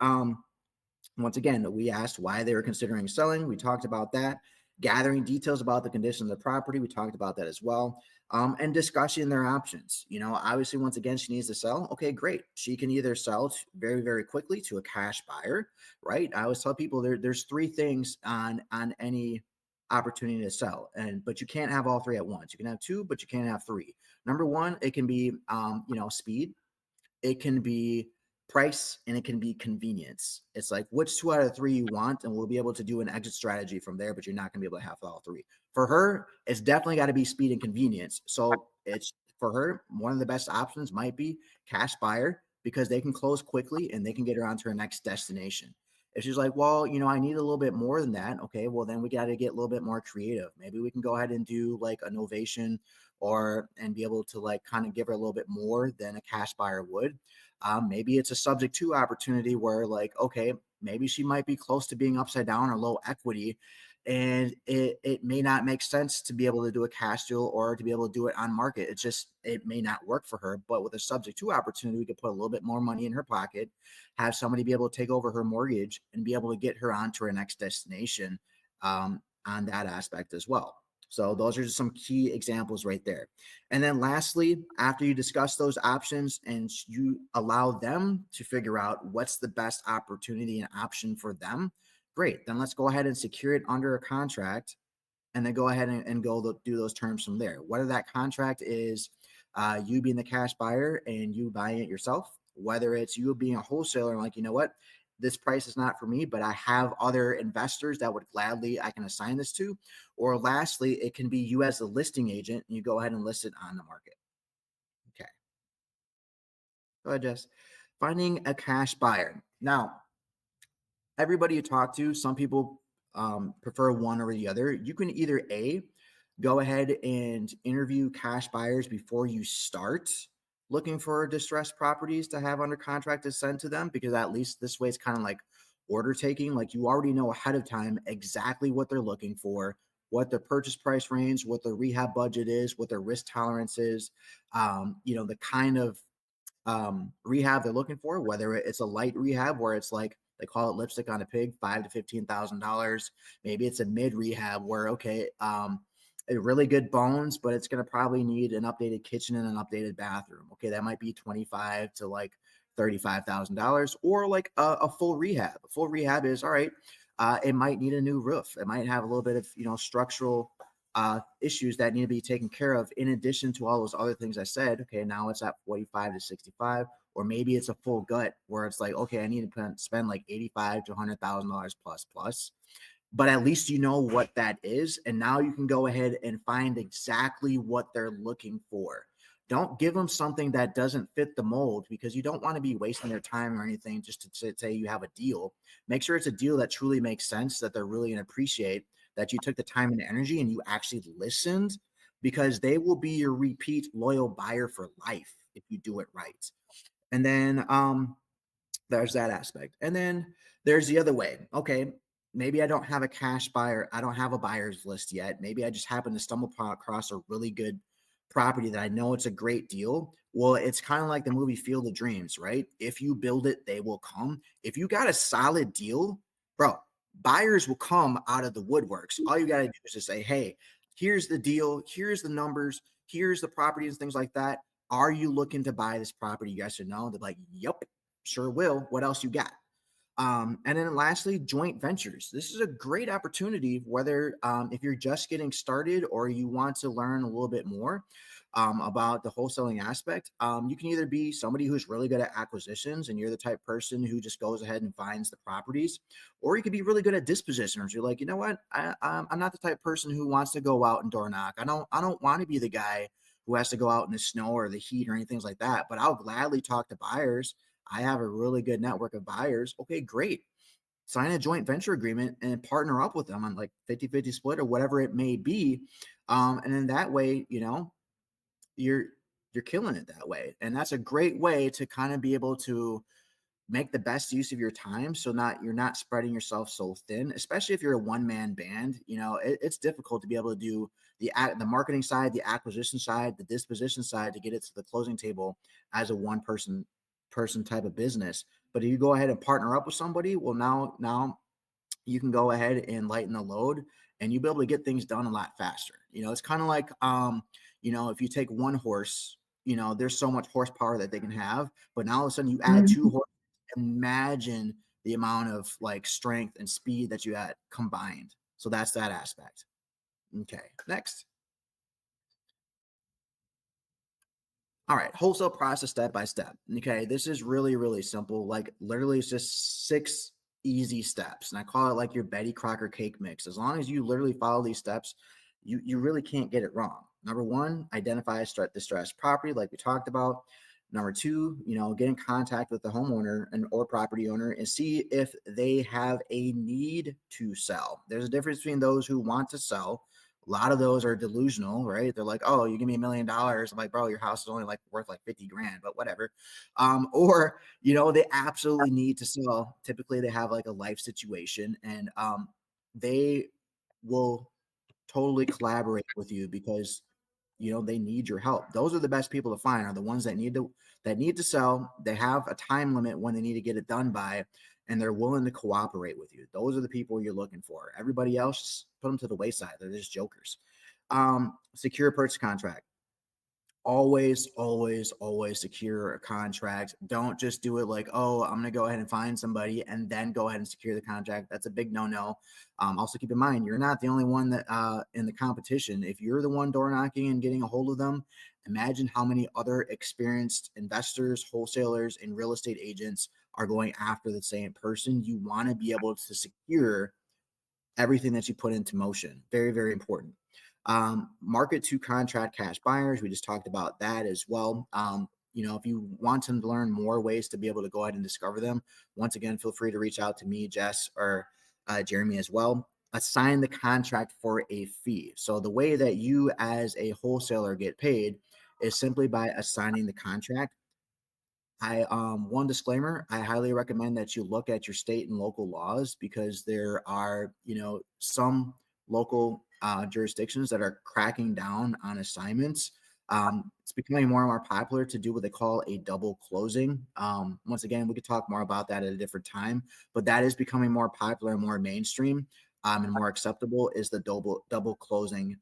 Once again, we asked why they were considering selling. We talked about that. Gathering details about the condition of the property. We talked about that as well. And discussing their options. You know, obviously, once again, she needs to sell. Okay, great. She can either sell very, very quickly to a cash buyer, right? I always tell people there's 3 things on any opportunity to sell, but you can't have all 3 at once. You can have 2, but you can't have 3. Number 1, it can be speed. It can be price, and it can be convenience. It's like which 2 out of 3 you want, and we'll be able to do an exit strategy from there, but you're not going to be able to have all 3. For her, it's definitely got to be speed and convenience. So it's for her, one of the best options might be cash buyer because they can close quickly and they can get her onto her next destination. If she's like, well, I need a little bit more than that. Okay, well, then we got to get a little bit more creative. Maybe we can go ahead and do like a novation and be able to like kind of give her a little bit more than a cash buyer would. Maybe it's a subject to opportunity where like, okay, maybe she might be close to being upside down or low equity. And it may not make sense to be able to do a cash deal or to be able to do it on market. It may not work for her, but with a subject to opportunity, we could put a little bit more money in her pocket, have somebody be able to take over her mortgage and be able to get her onto her next destination on that aspect as well. So those are just some key examples right there. And then lastly, after you discuss those options and you allow them to figure out what's the best opportunity and option for them, great. Then let's go ahead and secure it under a contract and then go ahead and go do those terms from there. Whether that contract is you being the cash buyer and you buying it yourself, whether it's you being a wholesaler and like, you know what, this price is not for me, but I have other investors that would gladly, I can assign this to. Or lastly, it can be you as the listing agent and you go ahead and list it on the market. Okay. Go ahead, Jess. Finding a cash buyer. Now, everybody you talk to, some people prefer one or the other. You can either go ahead and interview cash buyers before you start looking for distressed properties to have under contract to send to them, because at least this way it's kind of like order taking. Like you already know ahead of time exactly what they're looking for, what the purchase price range, what the rehab budget is, what their risk tolerance is, the kind of rehab they're looking for, whether it's a light rehab where it's like they call it lipstick on a pig, $5,000 to $15,000. Maybe it's a mid rehab where a really good bones, but it's going to probably need an updated kitchen and an updated bathroom. Okay, that might be $25,000 to like $35,000, or like a full rehab. A full rehab is all right. It might need a new roof. It might have a little bit of structural issues that need to be taken care of in addition to all those other things I said. Okay, now it's at 45 to 65, or maybe it's a full gut where it's like, okay, I need to spend like $85,000 to $100,000 plus. But at least you know what that is, and now you can go ahead and find exactly what they're looking for. Don't give them something that doesn't fit the mold, because you don't want to be wasting their time or anything just to say you have a deal. Make sure it's a deal that truly makes sense, that they're really going to appreciate, that you took the time and energy and you actually listened, because they will be your repeat loyal buyer for life if you do it right. And then there's that aspect. And then there's the other way. Okay, maybe I don't have a cash buyer. I don't have a buyer's list yet. Maybe I just happen to stumble across a really good property that I know it's a great deal. Well, it's kind of like the movie Field of Dreams, right? If you build it, they will come. If you got a solid deal, bro, buyers will come out of the woodworks. All you got to do is just say, hey, here's the deal. Here's the numbers. here's the properties, things like that. Are you looking to buy this property? Yes or no? They're like, yep, sure will. What else you got? And then lastly, joint ventures. This is a great opportunity, whether if you're just getting started or you want to learn a little bit more about the wholesaling aspect. You can either be somebody who's really good at acquisitions and you're the type person who just goes ahead and finds the properties, or you could be really good at dispositioners. You're like, you know what? I'm not the type of person who wants to go out and door knock. I don't want to be the guy who has to go out in the snow or the heat or anything like that, but I'll gladly talk to buyers. I have a really good network of buyers. Okay, great. Sign a joint venture agreement and partner up with them on like 50-50 split or whatever it may be. And then that way, you're you're killing it that way. And that's a great way to kind of be able to make the best use of your time, so you're not spreading yourself so thin, especially if you're a one-man band. It's difficult to be able to do the marketing side, the acquisition side, the disposition side to get it to the closing table as a one person type of business. But if you go ahead and partner up with somebody, well, now you can go ahead and lighten the load and you'll be able to get things done a lot faster. It's kind of like if you take one horse, there's so much horsepower that they can have, but now all of a sudden you add two horses. Imagine the amount of like strength and speed that you had combined. So that's that aspect. Okay, next. All right, wholesale process step by step. Okay, this is really, really simple. Like literally it's just 6 easy steps. And I call it like your Betty Crocker cake mix. As long as you literally follow these steps, you really can't get it wrong. Number 1, identify distressed property like we talked about. Number 2, get in contact with the homeowner or property owner and see if they have a need to sell. There's a difference between those who want to sell. A lot of those are delusional, right? They're like, oh, you give me $1 million. I'm like, bro, your house is only like worth like 50 grand, but whatever. Or, they absolutely need to sell. Typically they have like a life situation and they will totally collaborate with you because they need your help. Those are the best people to find, are the ones that need to sell. They have a time limit when they need to get it done by, and they're willing to cooperate with you. Those are the people you're looking for. Everybody else, just put them to the wayside. They're just jokers. Secure purchase contract. Always, always, always secure a contract. Don't just do it like, oh, I'm going to go ahead and find somebody and then go ahead and secure the contract. That's a big no-no. Also keep in mind, you're not the only one that in the competition. If you're the one door knocking and getting a hold of them, imagine how many other experienced investors, wholesalers, and real estate agents are going after the same person. You want to be able to secure everything that you put into motion. Very, very important. Market to contract cash buyers. We just talked about that as well. If you want to learn more ways to be able to go ahead and discover them, once again, feel free to reach out to me, Jess, or Jeremy as well. Assign the contract for a fee. So the way that you as a wholesaler get paid is simply by assigning the contract. One disclaimer, I highly recommend that you look at your state and local laws because there are, some local jurisdictions that are cracking down on assignments. It's becoming more and more popular to do what they call a double closing. Once again, we could talk more about that at a different time, but that is becoming more popular and more mainstream and more acceptable is the double closing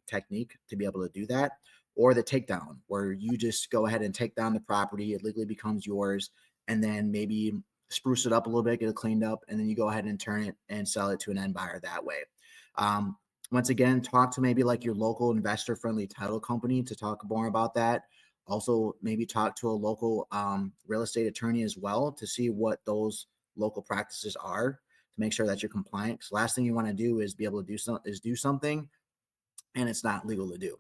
technique to be able to do that. Or the takedown, where you just go ahead and take down the property, it legally becomes yours, and then maybe spruce it up a little bit, get it cleaned up, and then you go ahead and turn it and sell it to an end buyer that way. Once again, talk to maybe like your local investor-friendly title company to talk more about that. Also, maybe talk to a local real estate attorney as well to see what those local practices are to make sure that you're compliant. Because last thing you want to do is be able to do something and it's not legal to do.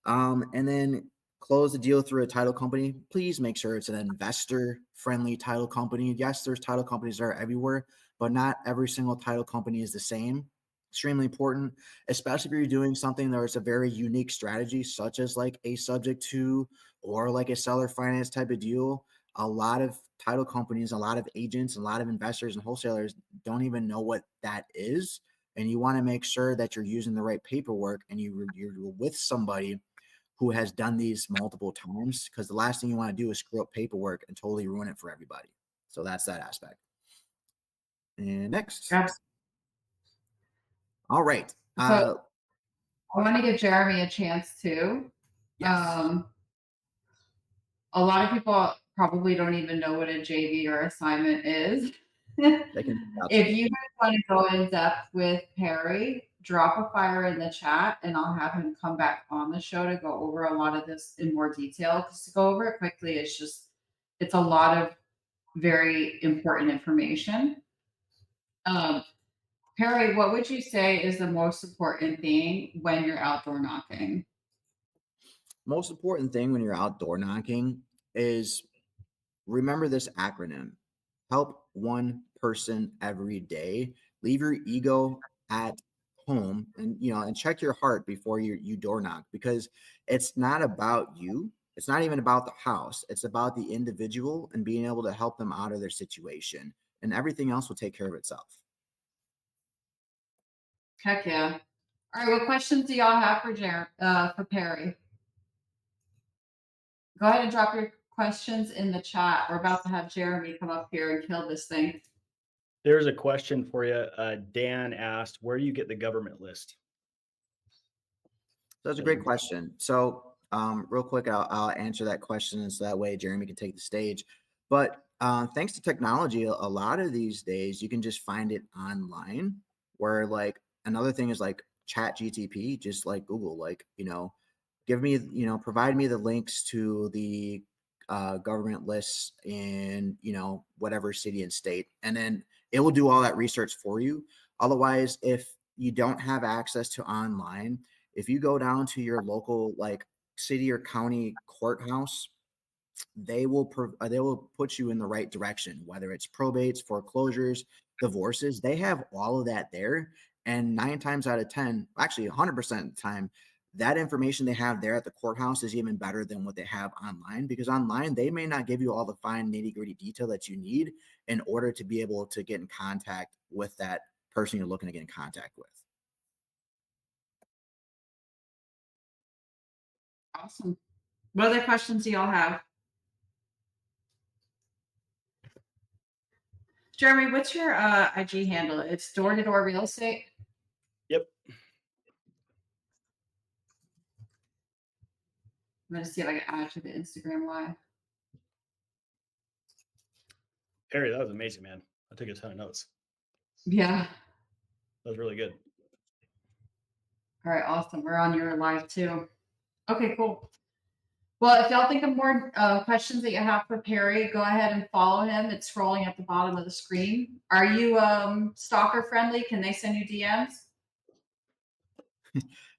And then close the deal through a title company. Please make sure it's an investor-friendly title company. Yes, there's title companies that are everywhere, but not every single title company is the same. Extremely important, especially if you're doing something that is a very unique strategy, such as like a subject to or like a seller finance type of deal. A lot of title companies, a lot of agents, a lot of investors and wholesalers don't even know what that is. And you want to make sure that you're using the right paperwork and you're with somebody who has done these multiple times, because the last thing you want to do is screw up paperwork and totally ruin it for everybody. So that's that aspect. And next. Abs- All right. So I want to give Jeremy a chance too. Yes, Um, a lot of people probably don't even know what a JV or assignment is. they can reach out to If me. you guys want to go in depth with Perry, drop a fire in the chat and I'll have him come back on the show to go over a lot of this in more detail. Because to go over it quickly, it's a lot of very important information. Um, Perry, what would you say is the most important thing when you're outdoor knocking? Most important thing when you're outdoor knocking is remember this acronym: help one person every day. Leave your ego at home, and and check your heart before you door knock, because it's not about you. It's not even about the house. It's about the individual and being able to help them out of their situation, and everything else will take care of itself. Heck yeah. All right, what questions do y'all have for Perry? Go ahead and drop your questions in the chat. We're about to have Jeremy come up here and kill this thing. There's a question for you. Dan asked, where do you get the government list? That's a As great your question. So, real quick, I'll answer that question, and so that way Jeremy can take the stage. But thanks to technology, a lot of these days you can just find it online. Where like another thing is like Chat GTP, just like Google, like give me provide me the links to the government lists in whatever city and state, and then it will do all that research for you. Otherwise, if you don't have access to online, if you go down to your local like city or county courthouse, they will put you in the right direction, whether it's probates, foreclosures, divorces. They have all of that there, and 9 times out of 10, actually 100% of the time, that information they have there at the courthouse is even better than what they have online, because online they may not give you all the fine nitty-gritty detail that you need in order to be able to get in contact with that person you're looking to get in contact with. Awesome. What other questions do y'all have? Jeremy, what's your IG handle? It's door to door real estate. Yep. I'm gonna see if I can add to the Instagram live. Perry, that was amazing, man. I took a ton of notes. Yeah. That was really good. All right, awesome. We're on your live too. Okay, cool. Well, if y'all think of more questions that you have for Perry, go ahead and follow him. It's scrolling at the bottom of the screen. Are you stalker friendly? Can they send you DMs?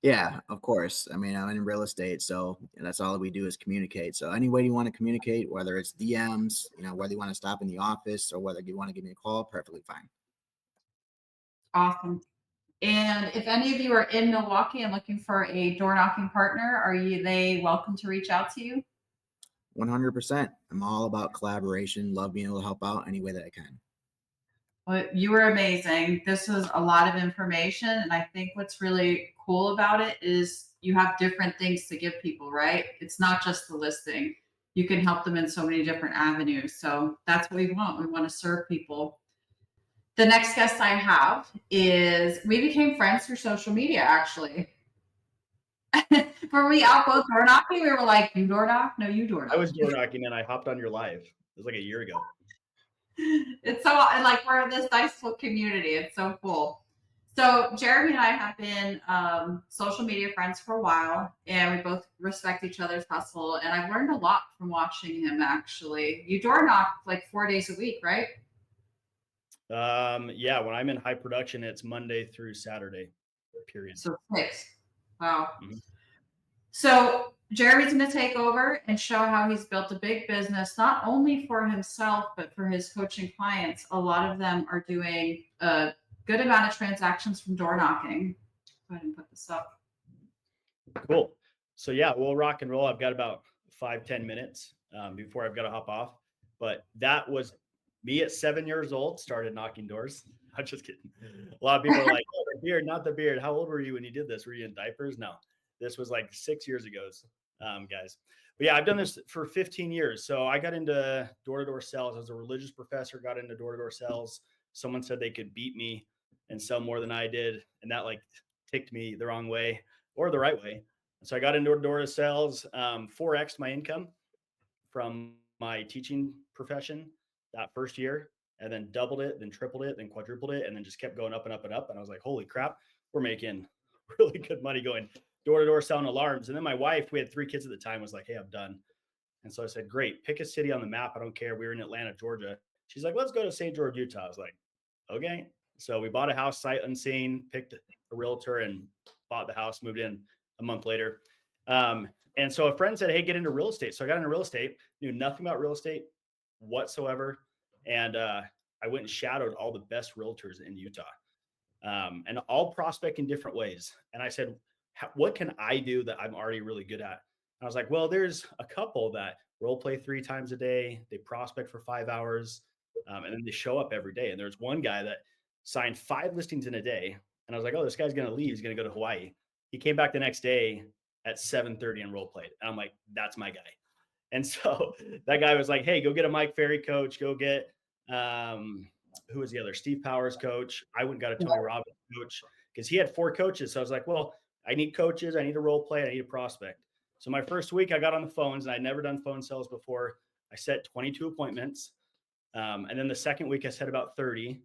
Yeah, of course. I mean, I'm in real estate, so that's all we do is communicate. So any way you want to communicate, whether it's DMs, whether you want to stop in the office or whether you want to give me a call, perfectly fine. Awesome. And if any of you are in Milwaukee and looking for a door knocking partner, they welcome to reach out to you? 100%. I'm all about collaboration. Love being able to help out any way that I can. Well, you were amazing. This was a lot of information. And I think what's really cool about it is you have different things to give people, right? It's not just the listing. You can help them in so many different avenues. So that's what we want. We want to serve people. The next guest I have is we became friends through social media, actually. Were we out both door knocking? We were like, you door knock? No, you door knock. I was door knocking and I hopped on your live. It was like a year ago. It's so like we're in this nice little community. It's so cool. So Jeremy and I have been social media friends for a while, and we both respect each other's hustle. And I've learned a lot from watching him. Actually, you door knock like 4 days a week, right? Yeah, when I'm in high production, it's Monday through Saturday, period. So 6. Wow. Mm-hmm. So Jeremy's going to take over and show how he's built a big business, not only for himself, but for his coaching clients. A lot of them are doing a good amount of transactions from door knocking. Go ahead and put this up. Cool. So yeah, we'll rock and roll. I've got about 5-10 minutes before I've got to hop off. But that was me at 7 years old, started knocking doors. I'm just kidding. A lot of people are like, oh, the beard, not the beard. How old were you when you did this? Were you in diapers? No, this was like 6 years ago, guys. But yeah, I've done this for 15 years. So I got into door-to-door sales as a religious professor, got into door-to-door sales. Someone said they could beat me and sell more than I did. And that like ticked me the wrong way or the right way. So I got into door to sales, 4x my income from my teaching profession that first year, and then doubled it, then tripled it, then quadrupled it, and then just kept going up and up and up. And I was like, holy crap, we're making really good money going door to door selling alarms. And then my wife, we had 3 kids at the time, was like, hey, I'm done. And so I said, great, pick a city on the map. I don't care. We were in Atlanta, Georgia. She's like, let's go to St. George, Utah. I was like, okay. So we bought a house sight unseen, picked a realtor and bought the house, moved in a month later. And so a friend said, hey, get into real estate. So I got into real estate, knew nothing about real estate whatsoever. And I went and shadowed all the best realtors in Utah, and all prospect in different ways. And I said, what can I do that I'm already really good at? And I was like, well, there's a couple that role play 3 times a day. They prospect for 5 hours, and then they show up every day. And there's one guy that signed 5 listings in a day. And I was like, oh, this guy's going to leave. He's going to go to Hawaii. He came back the next day at 7:30 and role played. And I'm like, that's my guy. And so that guy was like, hey, go get a Mike Ferry coach. Go get, who was the other? Steve Powers coach. I went and got a Tony Robbins coach because he had 4 coaches. So I was like, well, I need coaches. I need a role play. I need a prospect. So my first week I got on the phones and I'd never done phone sales before. I set 22 appointments. And then the second week I set about 30.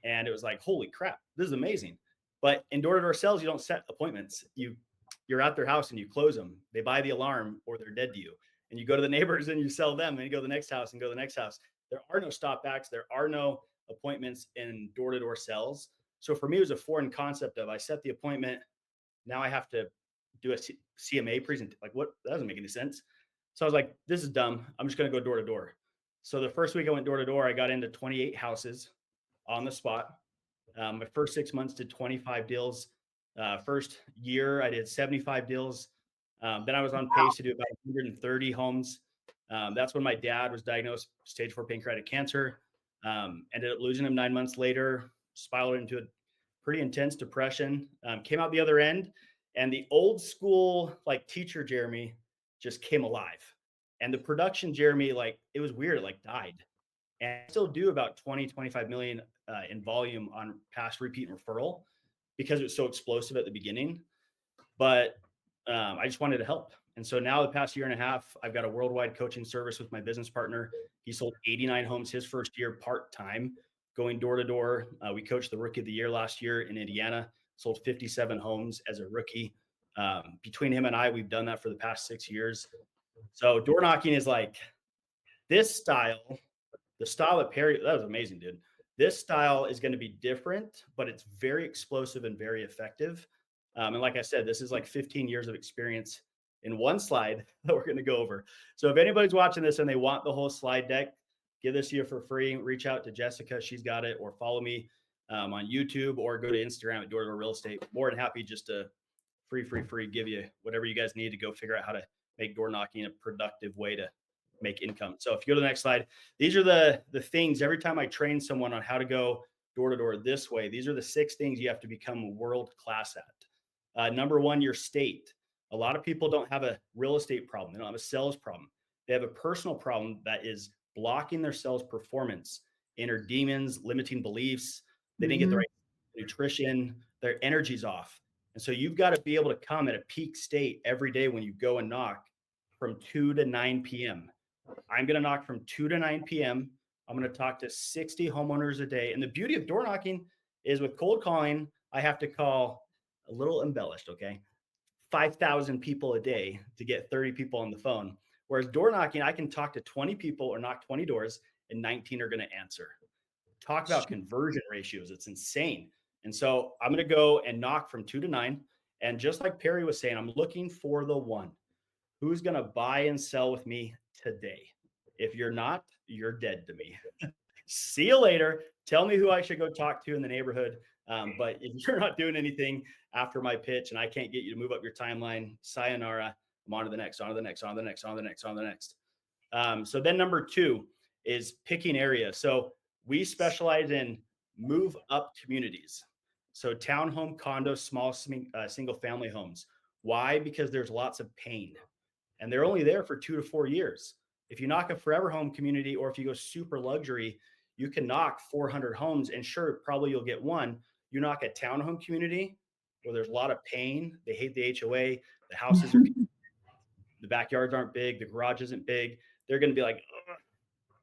And it was like, holy crap, this is amazing. But in door-to-door sales, you don't set appointments. You're at their house and you close them. They buy the alarm or they're dead to you. And you go to the neighbors and you sell them. And you go to the next house and go to the next house. There are no stopbacks. There are no appointments in door-to-door sales. So for me, it was a foreign concept of I set the appointment. Now I have to do a CMA presentation. Like what? That doesn't make any sense. So I was like, this is dumb. I'm just going to go door to door. So the first week I went door to door, I got into 28 houses on the spot. My first 6 months did 25 deals. First year I did 75 deals. Then I was on pace to do about 130 homes. That's when my dad was diagnosed stage 4 pancreatic cancer. Ended up losing him 9 months later, spiraled into a pretty intense depression, came out the other end, and the old school like teacher Jeremy just came alive. And the production Jeremy, like it was weird, it like died. And I still do about 20, 25 million in volume on past repeat and referral because it was so explosive at the beginning. But I just wanted to help. And so now the past year and a half, I've got a worldwide coaching service with my business partner. He sold 89 homes his first year part-time, going door to door. We coached the rookie of the year last year in Indiana, sold 57 homes as a rookie. Between him and I, we've done that for the past 6 years. So door knocking is like this style, the style that Perry, that was amazing, dude. This style is going to be different, but it's very explosive and very effective. And like I said, this is like 15 years of experience in one slide that we're going to go over. So if anybody's watching this and they want the whole slide deck, give this to you for free. Reach out to Jessica. She's got it. Or follow me on YouTube or go to Instagram at Door to Door Real Estate. More than happy just to free give you whatever you guys need to go figure out how to make door knocking a productive way to make income. So if you go to the next slide, these are the things every time I train someone on how to go door to door this way. These are the 6 things you have to become world class at. Number 1, your state. A lot of people don't have a real estate problem. They don't have a sales problem. They have a personal problem that is blocking their sales performance, inner demons, limiting beliefs. They didn't get the right nutrition. Their energy's off. And so you've got to be able to come at a peak state every day when you go and knock from 2 to 9 p.m. I'm going to knock from 2 to 9 p.m. I'm going to talk to 60 homeowners a day. And the beauty of door knocking is with cold calling, I have to call a little embellished, okay? 5,000 people a day to get 30 people on the phone. Whereas door knocking, I can talk to 20 people or knock 20 doors and 19 are going to answer. Talk about conversion ratios. It's insane. And so I'm going to go and knock from 2 to 9. And just like Perry was saying, I'm looking for the one who's going to buy and sell with me today. If you're not, you're dead to me. See you later. Tell me who I should go talk to in the neighborhood. But if you're not doing anything after my pitch and I can't get you to move up your timeline, sayonara. I'm on to the next, on to the next, on to the next, on to the next, on to the next. So then number 2 is picking area. So we specialize in move up communities. So townhome, condos, small single family homes. Why? Because there's lots of pain and they're only there for 2 to 4 years. If you knock a forever home community or if you go super luxury, you can knock 400 homes and sure, probably you'll get one. You knock a townhome community, where there's a lot of pain. They hate the HOA. The houses are, the backyards aren't big. The garage isn't big. They're going to be like,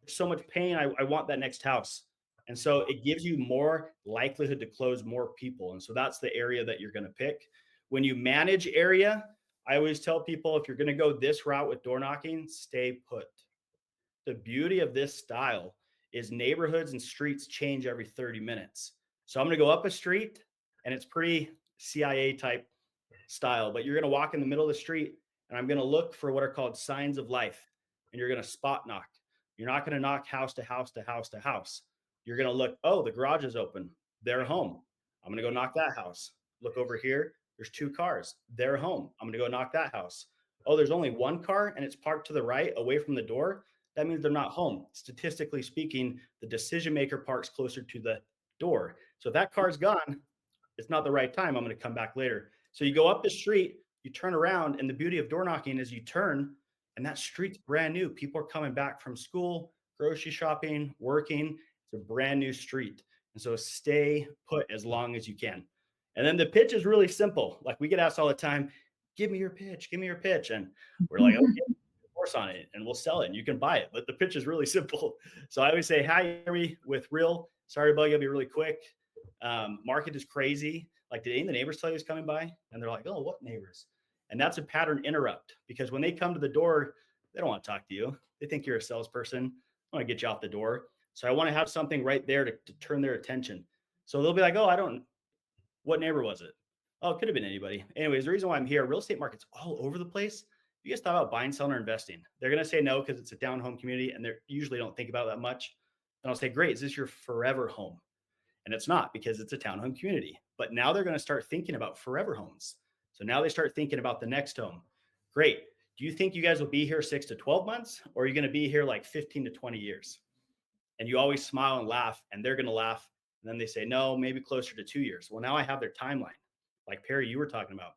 there's so much pain. I want that next house. And so it gives you more likelihood to close more people. And so that's the area that you're going to pick. When you manage area, I always tell people if you're going to go this route with door knocking, stay put. The beauty of this style is neighborhoods and streets change every 30 minutes. So I'm going to go up a street and it's pretty CIA type style, but you're going to walk in the middle of the street and I'm going to look for what are called signs of life and you're going to spot knock. You're not going to knock house to house to house to house. You're going to look, oh, the garage is open. They're home. I'm going to go knock that house. Look over here. There's 2 cars. They're home. I'm going to go knock that house. Oh, there's only 1 car and it's parked to the right away from the door. That means they're not home. Statistically speaking, the decision maker parks closer to the door. So if that car's gone, it's not the right time. I'm going to come back later. So you go up the street, you turn around, and the beauty of door knocking is you turn, and that street's brand new. People are coming back from school, grocery shopping, working. It's a brand new street. And so stay put as long as you can. And then the pitch is really simple. Like we get asked all the time, give me your pitch, give me your pitch. And we're like, okay, course on it and we'll sell it and you can buy it. But the pitch is really simple. So I always say, hi, Harry, with Real. Sorry to bug you, I'll be really quick. Market is crazy. Like, did any of the neighbors tell you it's coming by? And they're like, oh, what neighbors? And that's a pattern interrupt because when they come to the door, they don't want to talk to you. They think you're a salesperson. I want to get you off the door. So I want to have something right there to turn their attention. So they'll be like, oh, what neighbor was it? Oh, it could have been anybody. Anyways, the reason why I'm here, real estate market's all over the place. You guys thought about buying, selling, or investing? They're going to say no because it's a down home community and they usually don't think about it that much. And I'll say, great, is this your forever home? And it's not because it's a townhome community. But now they're going to start thinking about forever homes. So now they start thinking about the next home. Great. Do you think you guys will be here 6 to 12 months or are you going to be here like 15 to 20 years? And you always smile and laugh and they're going to laugh. And then they say, no, maybe closer to 2 years. Well, now I have their timeline. Like Perry, you were talking about.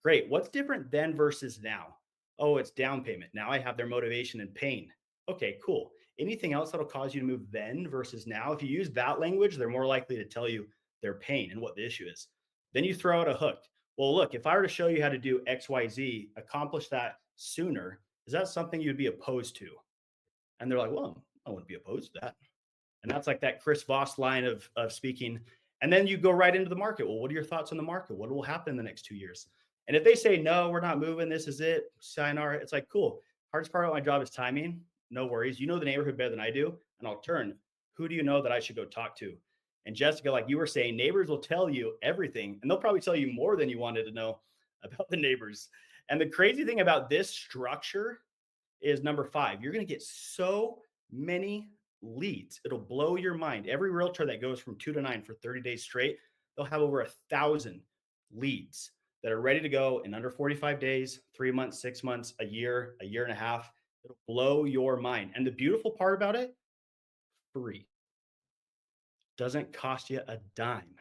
Great. What's different then versus now? Oh, it's down payment. Now I have their motivation and pain. Okay, cool. Anything else that'll cause you to move then versus now? If you use that language, they're more likely to tell you their pain and what the issue is. Then you throw out a hook. Well, look, if I were to show you how to do XYZ, accomplish that sooner, is that something you'd be opposed to? And they're like, well, I wouldn't be opposed to that. And that's like that Chris Voss line of speaking. And then you go right into the market. Well, what are your thoughts on the market? What will happen in the next 2 years? And if they say, no, we're not moving, this is it, sayonara, it's like, cool. Hardest part of my job is timing. No worries. You know the neighborhood better than I do. And I'll turn. Who do you know that I should go talk to? And Jessica, like you were saying, neighbors will tell you everything. And they'll probably tell you more than you wanted to know about the neighbors. And the crazy thing about this structure is number 5. You're going to get so many leads. It'll blow your mind. Every realtor that goes from 2 to 9 for 30 days straight, they'll have over 1,000 leads that are ready to go in under 45 days, 3 months, 6 months, a year and a half. It'll blow your mind. And the beautiful part about it, free. Doesn't cost you a dime.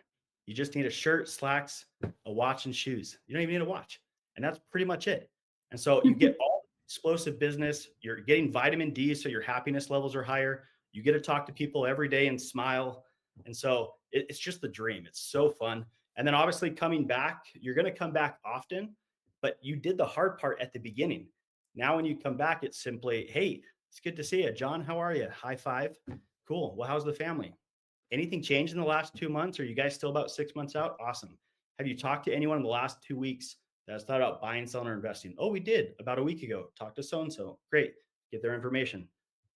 You just need a shirt, slacks, a watch, and shoes. You don't even need a watch. And that's pretty much it. And so you get all explosive business. You're getting vitamin D, so your happiness levels are higher. You get to talk to people every day and smile. And so it's just the dream. It's so fun. And then obviously coming back, you're going to come back often, but you did the hard part at the beginning. Now, when you come back, it's simply, hey, it's good to see you. John, how are you? High five. Cool. Well, how's the family? Anything changed in the last 2 months? Are you guys still about 6 months out? Awesome. Have you talked to anyone in the last 2 weeks that has thought about buying, selling, or investing? Oh, we did about a week ago. Talk to so-and-so. Great. Get their information.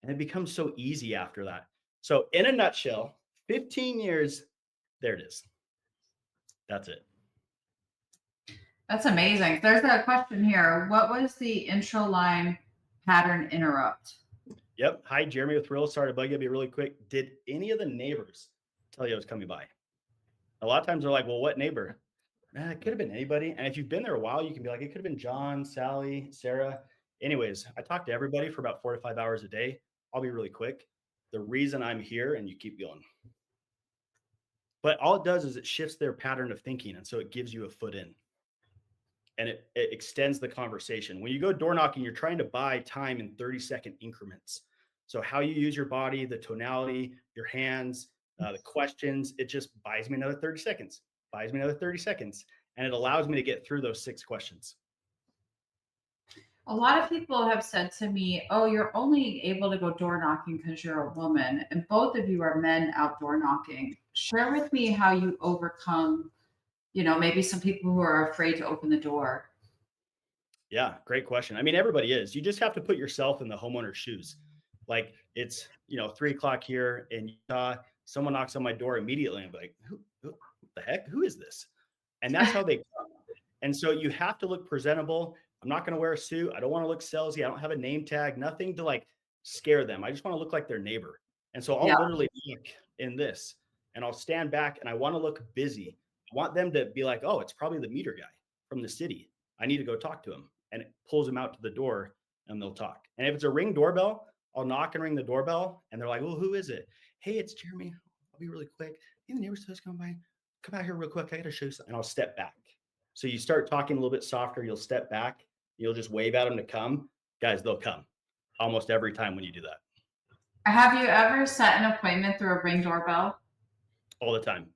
And it becomes so easy after that. So in a nutshell, 15 years, there it is. That's it. That's amazing. There's a question here. What was the intro line pattern interrupt? Yep. Hi, Jeremy with Real. Sorry to bug you. I'll be really quick. Did any of the neighbors tell you I was coming by? A lot of times they're like, well, what neighbor? It could have been anybody. And if you've been there a while, you can be like, it could have been John, Sally, Sarah. Anyways, I talk to everybody for about 4 to 5 hours a day. I'll be really quick. The reason I'm here, and you keep going. But all it does is it shifts their pattern of thinking. And so it gives you a foot in. And it extends the conversation. When you go door knocking, you're trying to buy time in 30-second increments. So how you use your body, the tonality, your hands, the questions, it just buys me another 30 seconds, buys me another 30 seconds. And it allows me to get through those 6 questions. A lot of people have said to me, "Oh, you're only able to go door knocking because you're a woman," and both of you are men out door knocking. Share with me how you overcome, maybe some people who are afraid to open the door. Yeah, great question. I mean, everybody is. You just have to put yourself in the homeowner's shoes. Like it's 3 o'clock here in Utah. Someone knocks on my door immediately. I'm like, who what the heck? Who is this? And that's how they come. And so you have to look presentable. I'm not going to wear a suit. I don't want to look salesy. I don't have a name tag, nothing to like scare them. I just want to look like their neighbor. And so I'll Yeah. literally look in this and I'll stand back and I want to look busy. I want them to be like, oh, it's probably the meter guy from the city. I need to go talk to him. And it pulls them out to the door and they'll talk. And if it's a ring doorbell, I'll knock and ring the doorbell and they're like, well, who is it? Hey, it's Jeremy. I'll be really quick. Hey, the neighbor's supposed to come by. Come out here real quick. I got to show you something. And I'll step back. So you start talking a little bit softer. You'll step back. You'll just wave at them to come. Guys, they'll come almost every time when you do that. Have you ever set an appointment through a ring doorbell? All the time.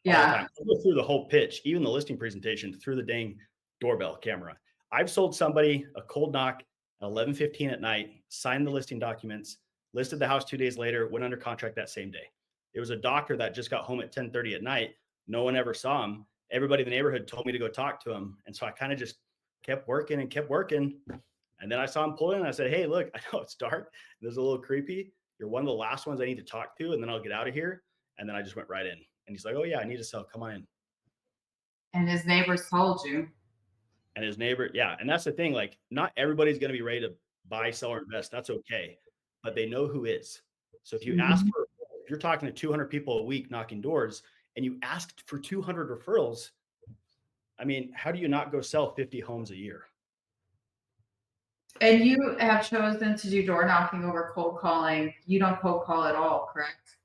Yeah. All the time. I'll go through the whole pitch, even the listing presentation, through the dang doorbell camera. I've sold somebody a cold knock at 11:15 at night, signed the listing documents, listed the house 2 days later, went under contract that same day. It was a doctor that just got home at 10:30 at night. No one ever saw him. Everybody in the neighborhood told me to go talk to him. And so I kind of just kept working and kept working. And then I saw him pull in and I said, hey, look, I know it's dark. This is a little creepy. You're one of the last ones I need to talk to. And then I'll get out of here. And then I just went right in. And he's like, oh, yeah, I need to sell. Come on in. And his neighbors told you. And his neighbor, yeah. And that's the thing. Like, not everybody's going to be ready to buy, sell, or invest. That's okay. But they know who is. So if you ask for, if you're talking to 200 people a week knocking doors and you asked for 200 referrals, I mean, how do you not go sell 50 homes a year? And you have chosen to do door knocking over cold calling. You don't cold call at all, correct?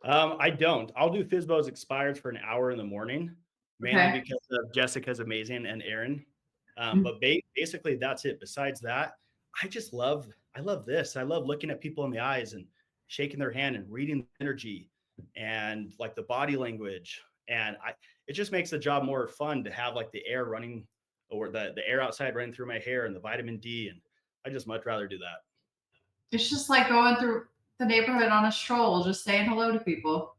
I don't. I'll do FSBOs expired for an hour in the morning, mainly Okay. because of Jessica's amazing and Aaron. Mhm. But basically, that's it. Besides that, I love this. I love looking at people in the eyes and shaking their hand and reading the energy and like the body language. And it just makes the job more fun to have like the air running or the air outside running through my hair and the vitamin D. And I just much rather do that. It's just like going through the neighborhood on a stroll, just saying hello to people.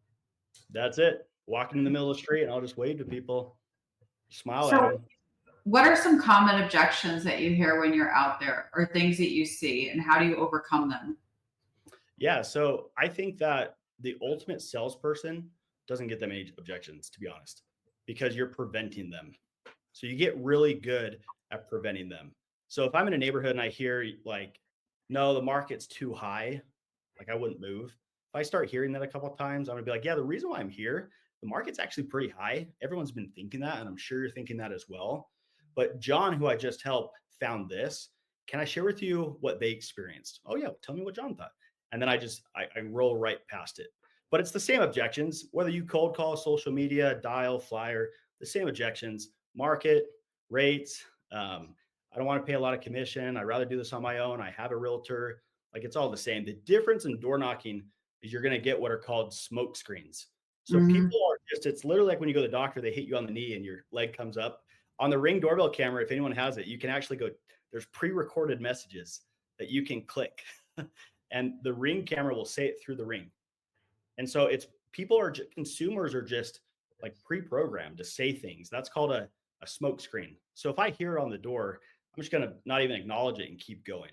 That's it. Walking in the middle of the street and I'll just wave to people, smile at So, them. what are some common objections that you hear when you're out there or things that you see, and how do you overcome them? Yeah. So I think that the ultimate salesperson doesn't get them any objections, to be honest, because you're preventing them. So you get really good at preventing them. So if I'm in a neighborhood and I hear like, no, the market's too high, like I wouldn't move. If I start hearing that a couple of times, I'm gonna be like, yeah, the reason why I'm here, the market's actually pretty high. Everyone's been thinking that, and I'm sure you're thinking that as well. But John, who I just helped, found this. Can I share with you what they experienced? Oh yeah, tell me what John thought. And then I roll right past it. But it's the same objections, whether you cold call, social media, dial, flyer, the same objections, market, rates. I don't want to pay a lot of commission. I'd rather do this on my own. I have a realtor. Like it's all the same. The difference in door knocking is you're going to get what are called smoke screens. So people are it's literally like when you go to the doctor, they hit you on the knee and your leg comes up. On the Ring doorbell camera, if anyone has it, you can actually go, there's pre-recorded messages that you can click. And the Ring camera will say it through the Ring. And so consumers are just like pre-programmed to say things. That's called a smoke screen. So if I hear it on the door, I'm just going to not even acknowledge it and keep going.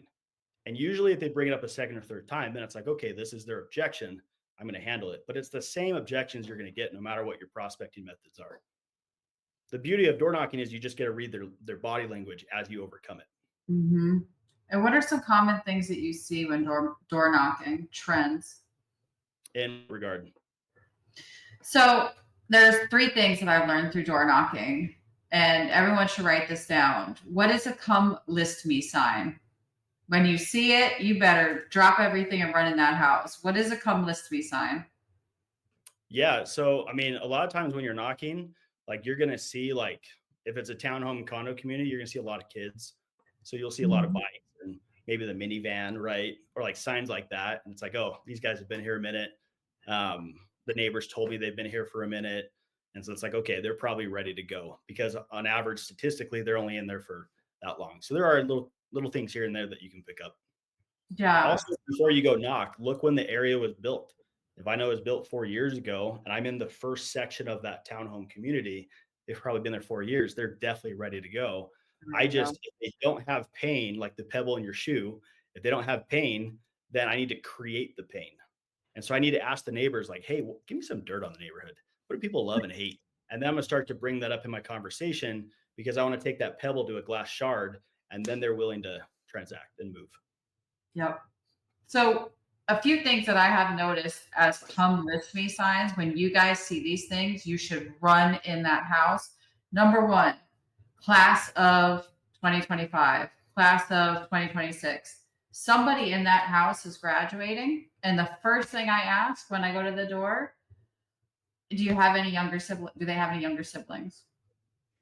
And usually if they bring it up a second or third time, then it's like, okay, this is their objection. I'm going to handle it. But it's the same objections you're going to get no matter what your prospecting methods are. The beauty of door knocking is you just get to read their body language as you overcome it. Mm-hmm. And what are some common things that you see when door knocking trends? In regard. So there's 3 things that I've learned through door knocking, and everyone should write this down. What is a come list me sign? When you see it, you better drop everything and run in that house. What is a come list me sign? Yeah. So, I mean, a lot of times when you're knocking, like you're going to see like, if it's a townhome condo community, you're going to see a lot of kids. So you'll see a lot of bikes and maybe the minivan, right? Or like signs like that. And it's like, oh, these guys have been here a minute. The neighbors told me they've been here for a minute. And so it's like, okay, they're probably ready to go because on average, statistically, they're only in there for that long. So there are little things here and there that you can pick up. Yeah. Also, before you go knock, look when the area was built. If I know it was built 4 years ago and I'm in the first section of that townhome community, they've probably been there 4 years. They're definitely ready to go. There you go. If they don't have pain, like the pebble in your shoe, if they don't have pain, then I need to create the pain. And so I need to ask the neighbors, like, hey, give me some dirt on the neighborhood. What do people love and hate? And then I'm going to start to bring that up in my conversation because I want to take that pebble to a glass shard and then they're willing to transact and move. Yep. So a few things that I have noticed as come list me signs, when you guys see these things, you should run in that house. Number one, class of 2025, class of 2026. Somebody in that house is graduating. And the first thing I ask when I go to the door, do you have any younger siblings? Do they have any younger siblings?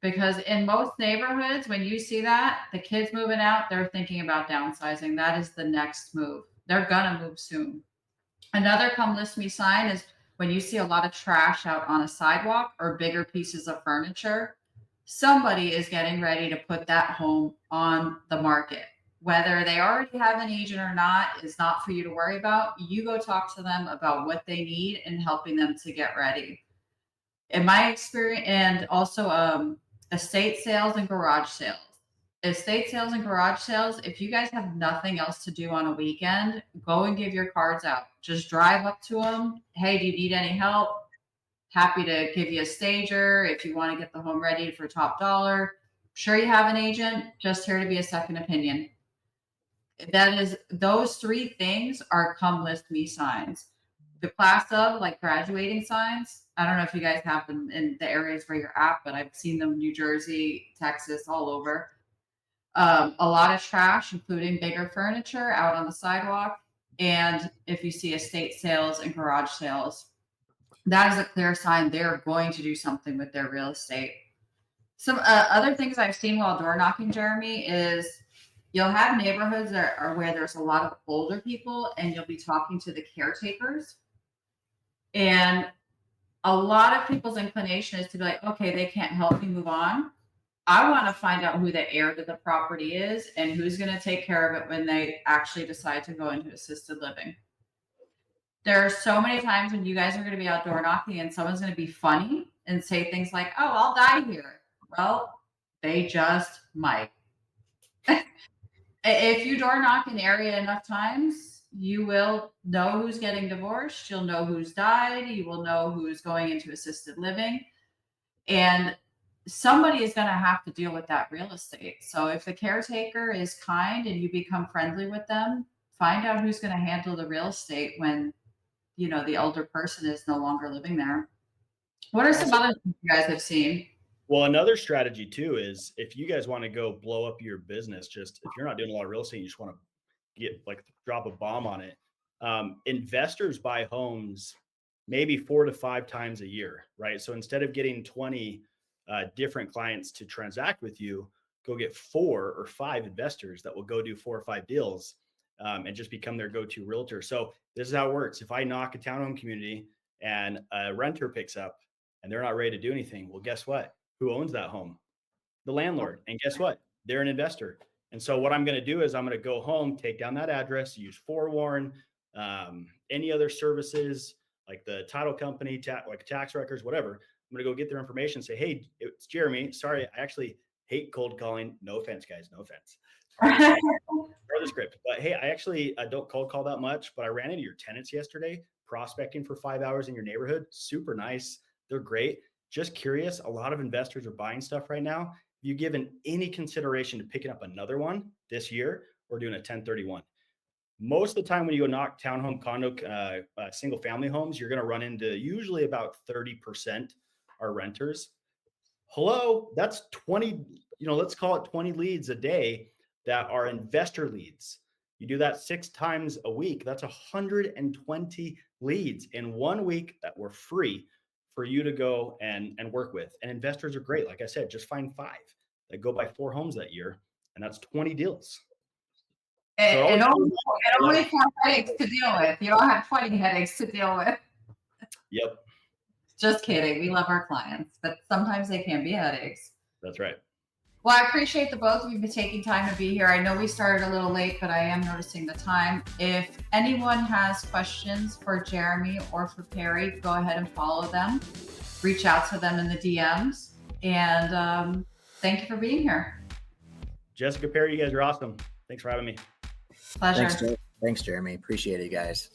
Because in most neighborhoods, when you see that, the kids moving out, they're thinking about downsizing. That is the next move. They're gonna move soon. Another come list me sign is when you see a lot of trash out on a sidewalk or bigger pieces of furniture, somebody is getting ready to put that home on the market. Whether they already have an agent or not is not for you to worry about. You go talk to them about what they need and helping them to get ready. In my experience, and also estate sales and garage sales. Estate sales and garage sales, if you guys have nothing else to do on a weekend, go and give your cards out. Just drive up to them. Hey, do you need any help? Happy to give you a stager if you want to get the home ready for top dollar. Sure, you have an agent, just here to be a second opinion. That is, those three things are come list me signs. The class of, like, graduating signs. I don't know if you guys have them in the areas where you're at, but I've seen them in New Jersey, Texas, all over. A lot of trash, including bigger furniture out on the sidewalk. And if you see estate sales and garage sales, that is a clear sign they're going to do something with their real estate. Some other things I've seen while door knocking, Jeremy, is you'll have neighborhoods that are where there's a lot of older people and you'll be talking to the caretakers. And a lot of people's inclination is to be like, okay, they can't help me, move on. I want to find out who the heir to the property is and who's going to take care of it when they actually decide to go into assisted living. There are so many times when you guys are going to be outdoor knocking and someone's going to be funny and say things like, oh, I'll die here. Well, they just might. If you door knock an area enough times, you will know who's getting divorced. You'll know who's died. You will know who's going into assisted living. And somebody is going to have to deal with that real estate. So if the caretaker is kind and you become friendly with them, find out who's going to handle the real estate when, you know, the older person is no longer living there. What are some other things you guys have seen? Well, another strategy too is if you guys want to go blow up your business, just if you're not doing a lot of real estate, you just want to get like drop a bomb on it. Investors buy homes maybe 4 to 5 times a year, right? So instead of getting 20 different clients to transact with you, go get 4 or 5 investors that will go do 4 or 5 deals and just become their go-to realtor. So this is how it works. If I knock a townhome community and a renter picks up and they're not ready to do anything, well, guess what? Who owns that home? The landlord. And guess what? They're an investor. And so what I'm going to do is I'm going to go home, take down that address, use forewarn, any other services like the title company, like tax records, whatever. I'm going to go get their information and say, hey, it's Jeremy. Sorry, I actually hate cold calling. No offense, guys. No offense. For the script. But hey, I actually don't cold call that much, but I ran into your tenants yesterday prospecting for 5 hours in your neighborhood. Super nice. They're great. Just curious. A lot of investors are buying stuff right now. Have you given any consideration to picking up another one this year or doing a 1031? Most of the time when you go knock townhome, condo, single family homes, you're going to run into usually about 30% are renters. Hello, that's 20, let's call it 20 leads a day that are investor leads. You do that 6 times a week. That's 120 leads in 1 week that were free for you to go and work with. And investors are great. Like I said, just find 5 that go buy 4 homes that year, and that's 20 deals. And only 4 headaches to deal with. You don't have 20 headaches to deal with. Yep. Just kidding. We love our clients, but sometimes they can be headaches. That's right. Well, I appreciate the both of you for taking time to be here. I know we started a little late, but I am noticing the time. If anyone has questions for Jeremy or for Perry, go ahead and follow them. Reach out to them in the DMs. And thank you for being here. Jessica, Perry, you guys are awesome. Thanks for having me. Pleasure. Thanks, Jeremy. Appreciate it, guys.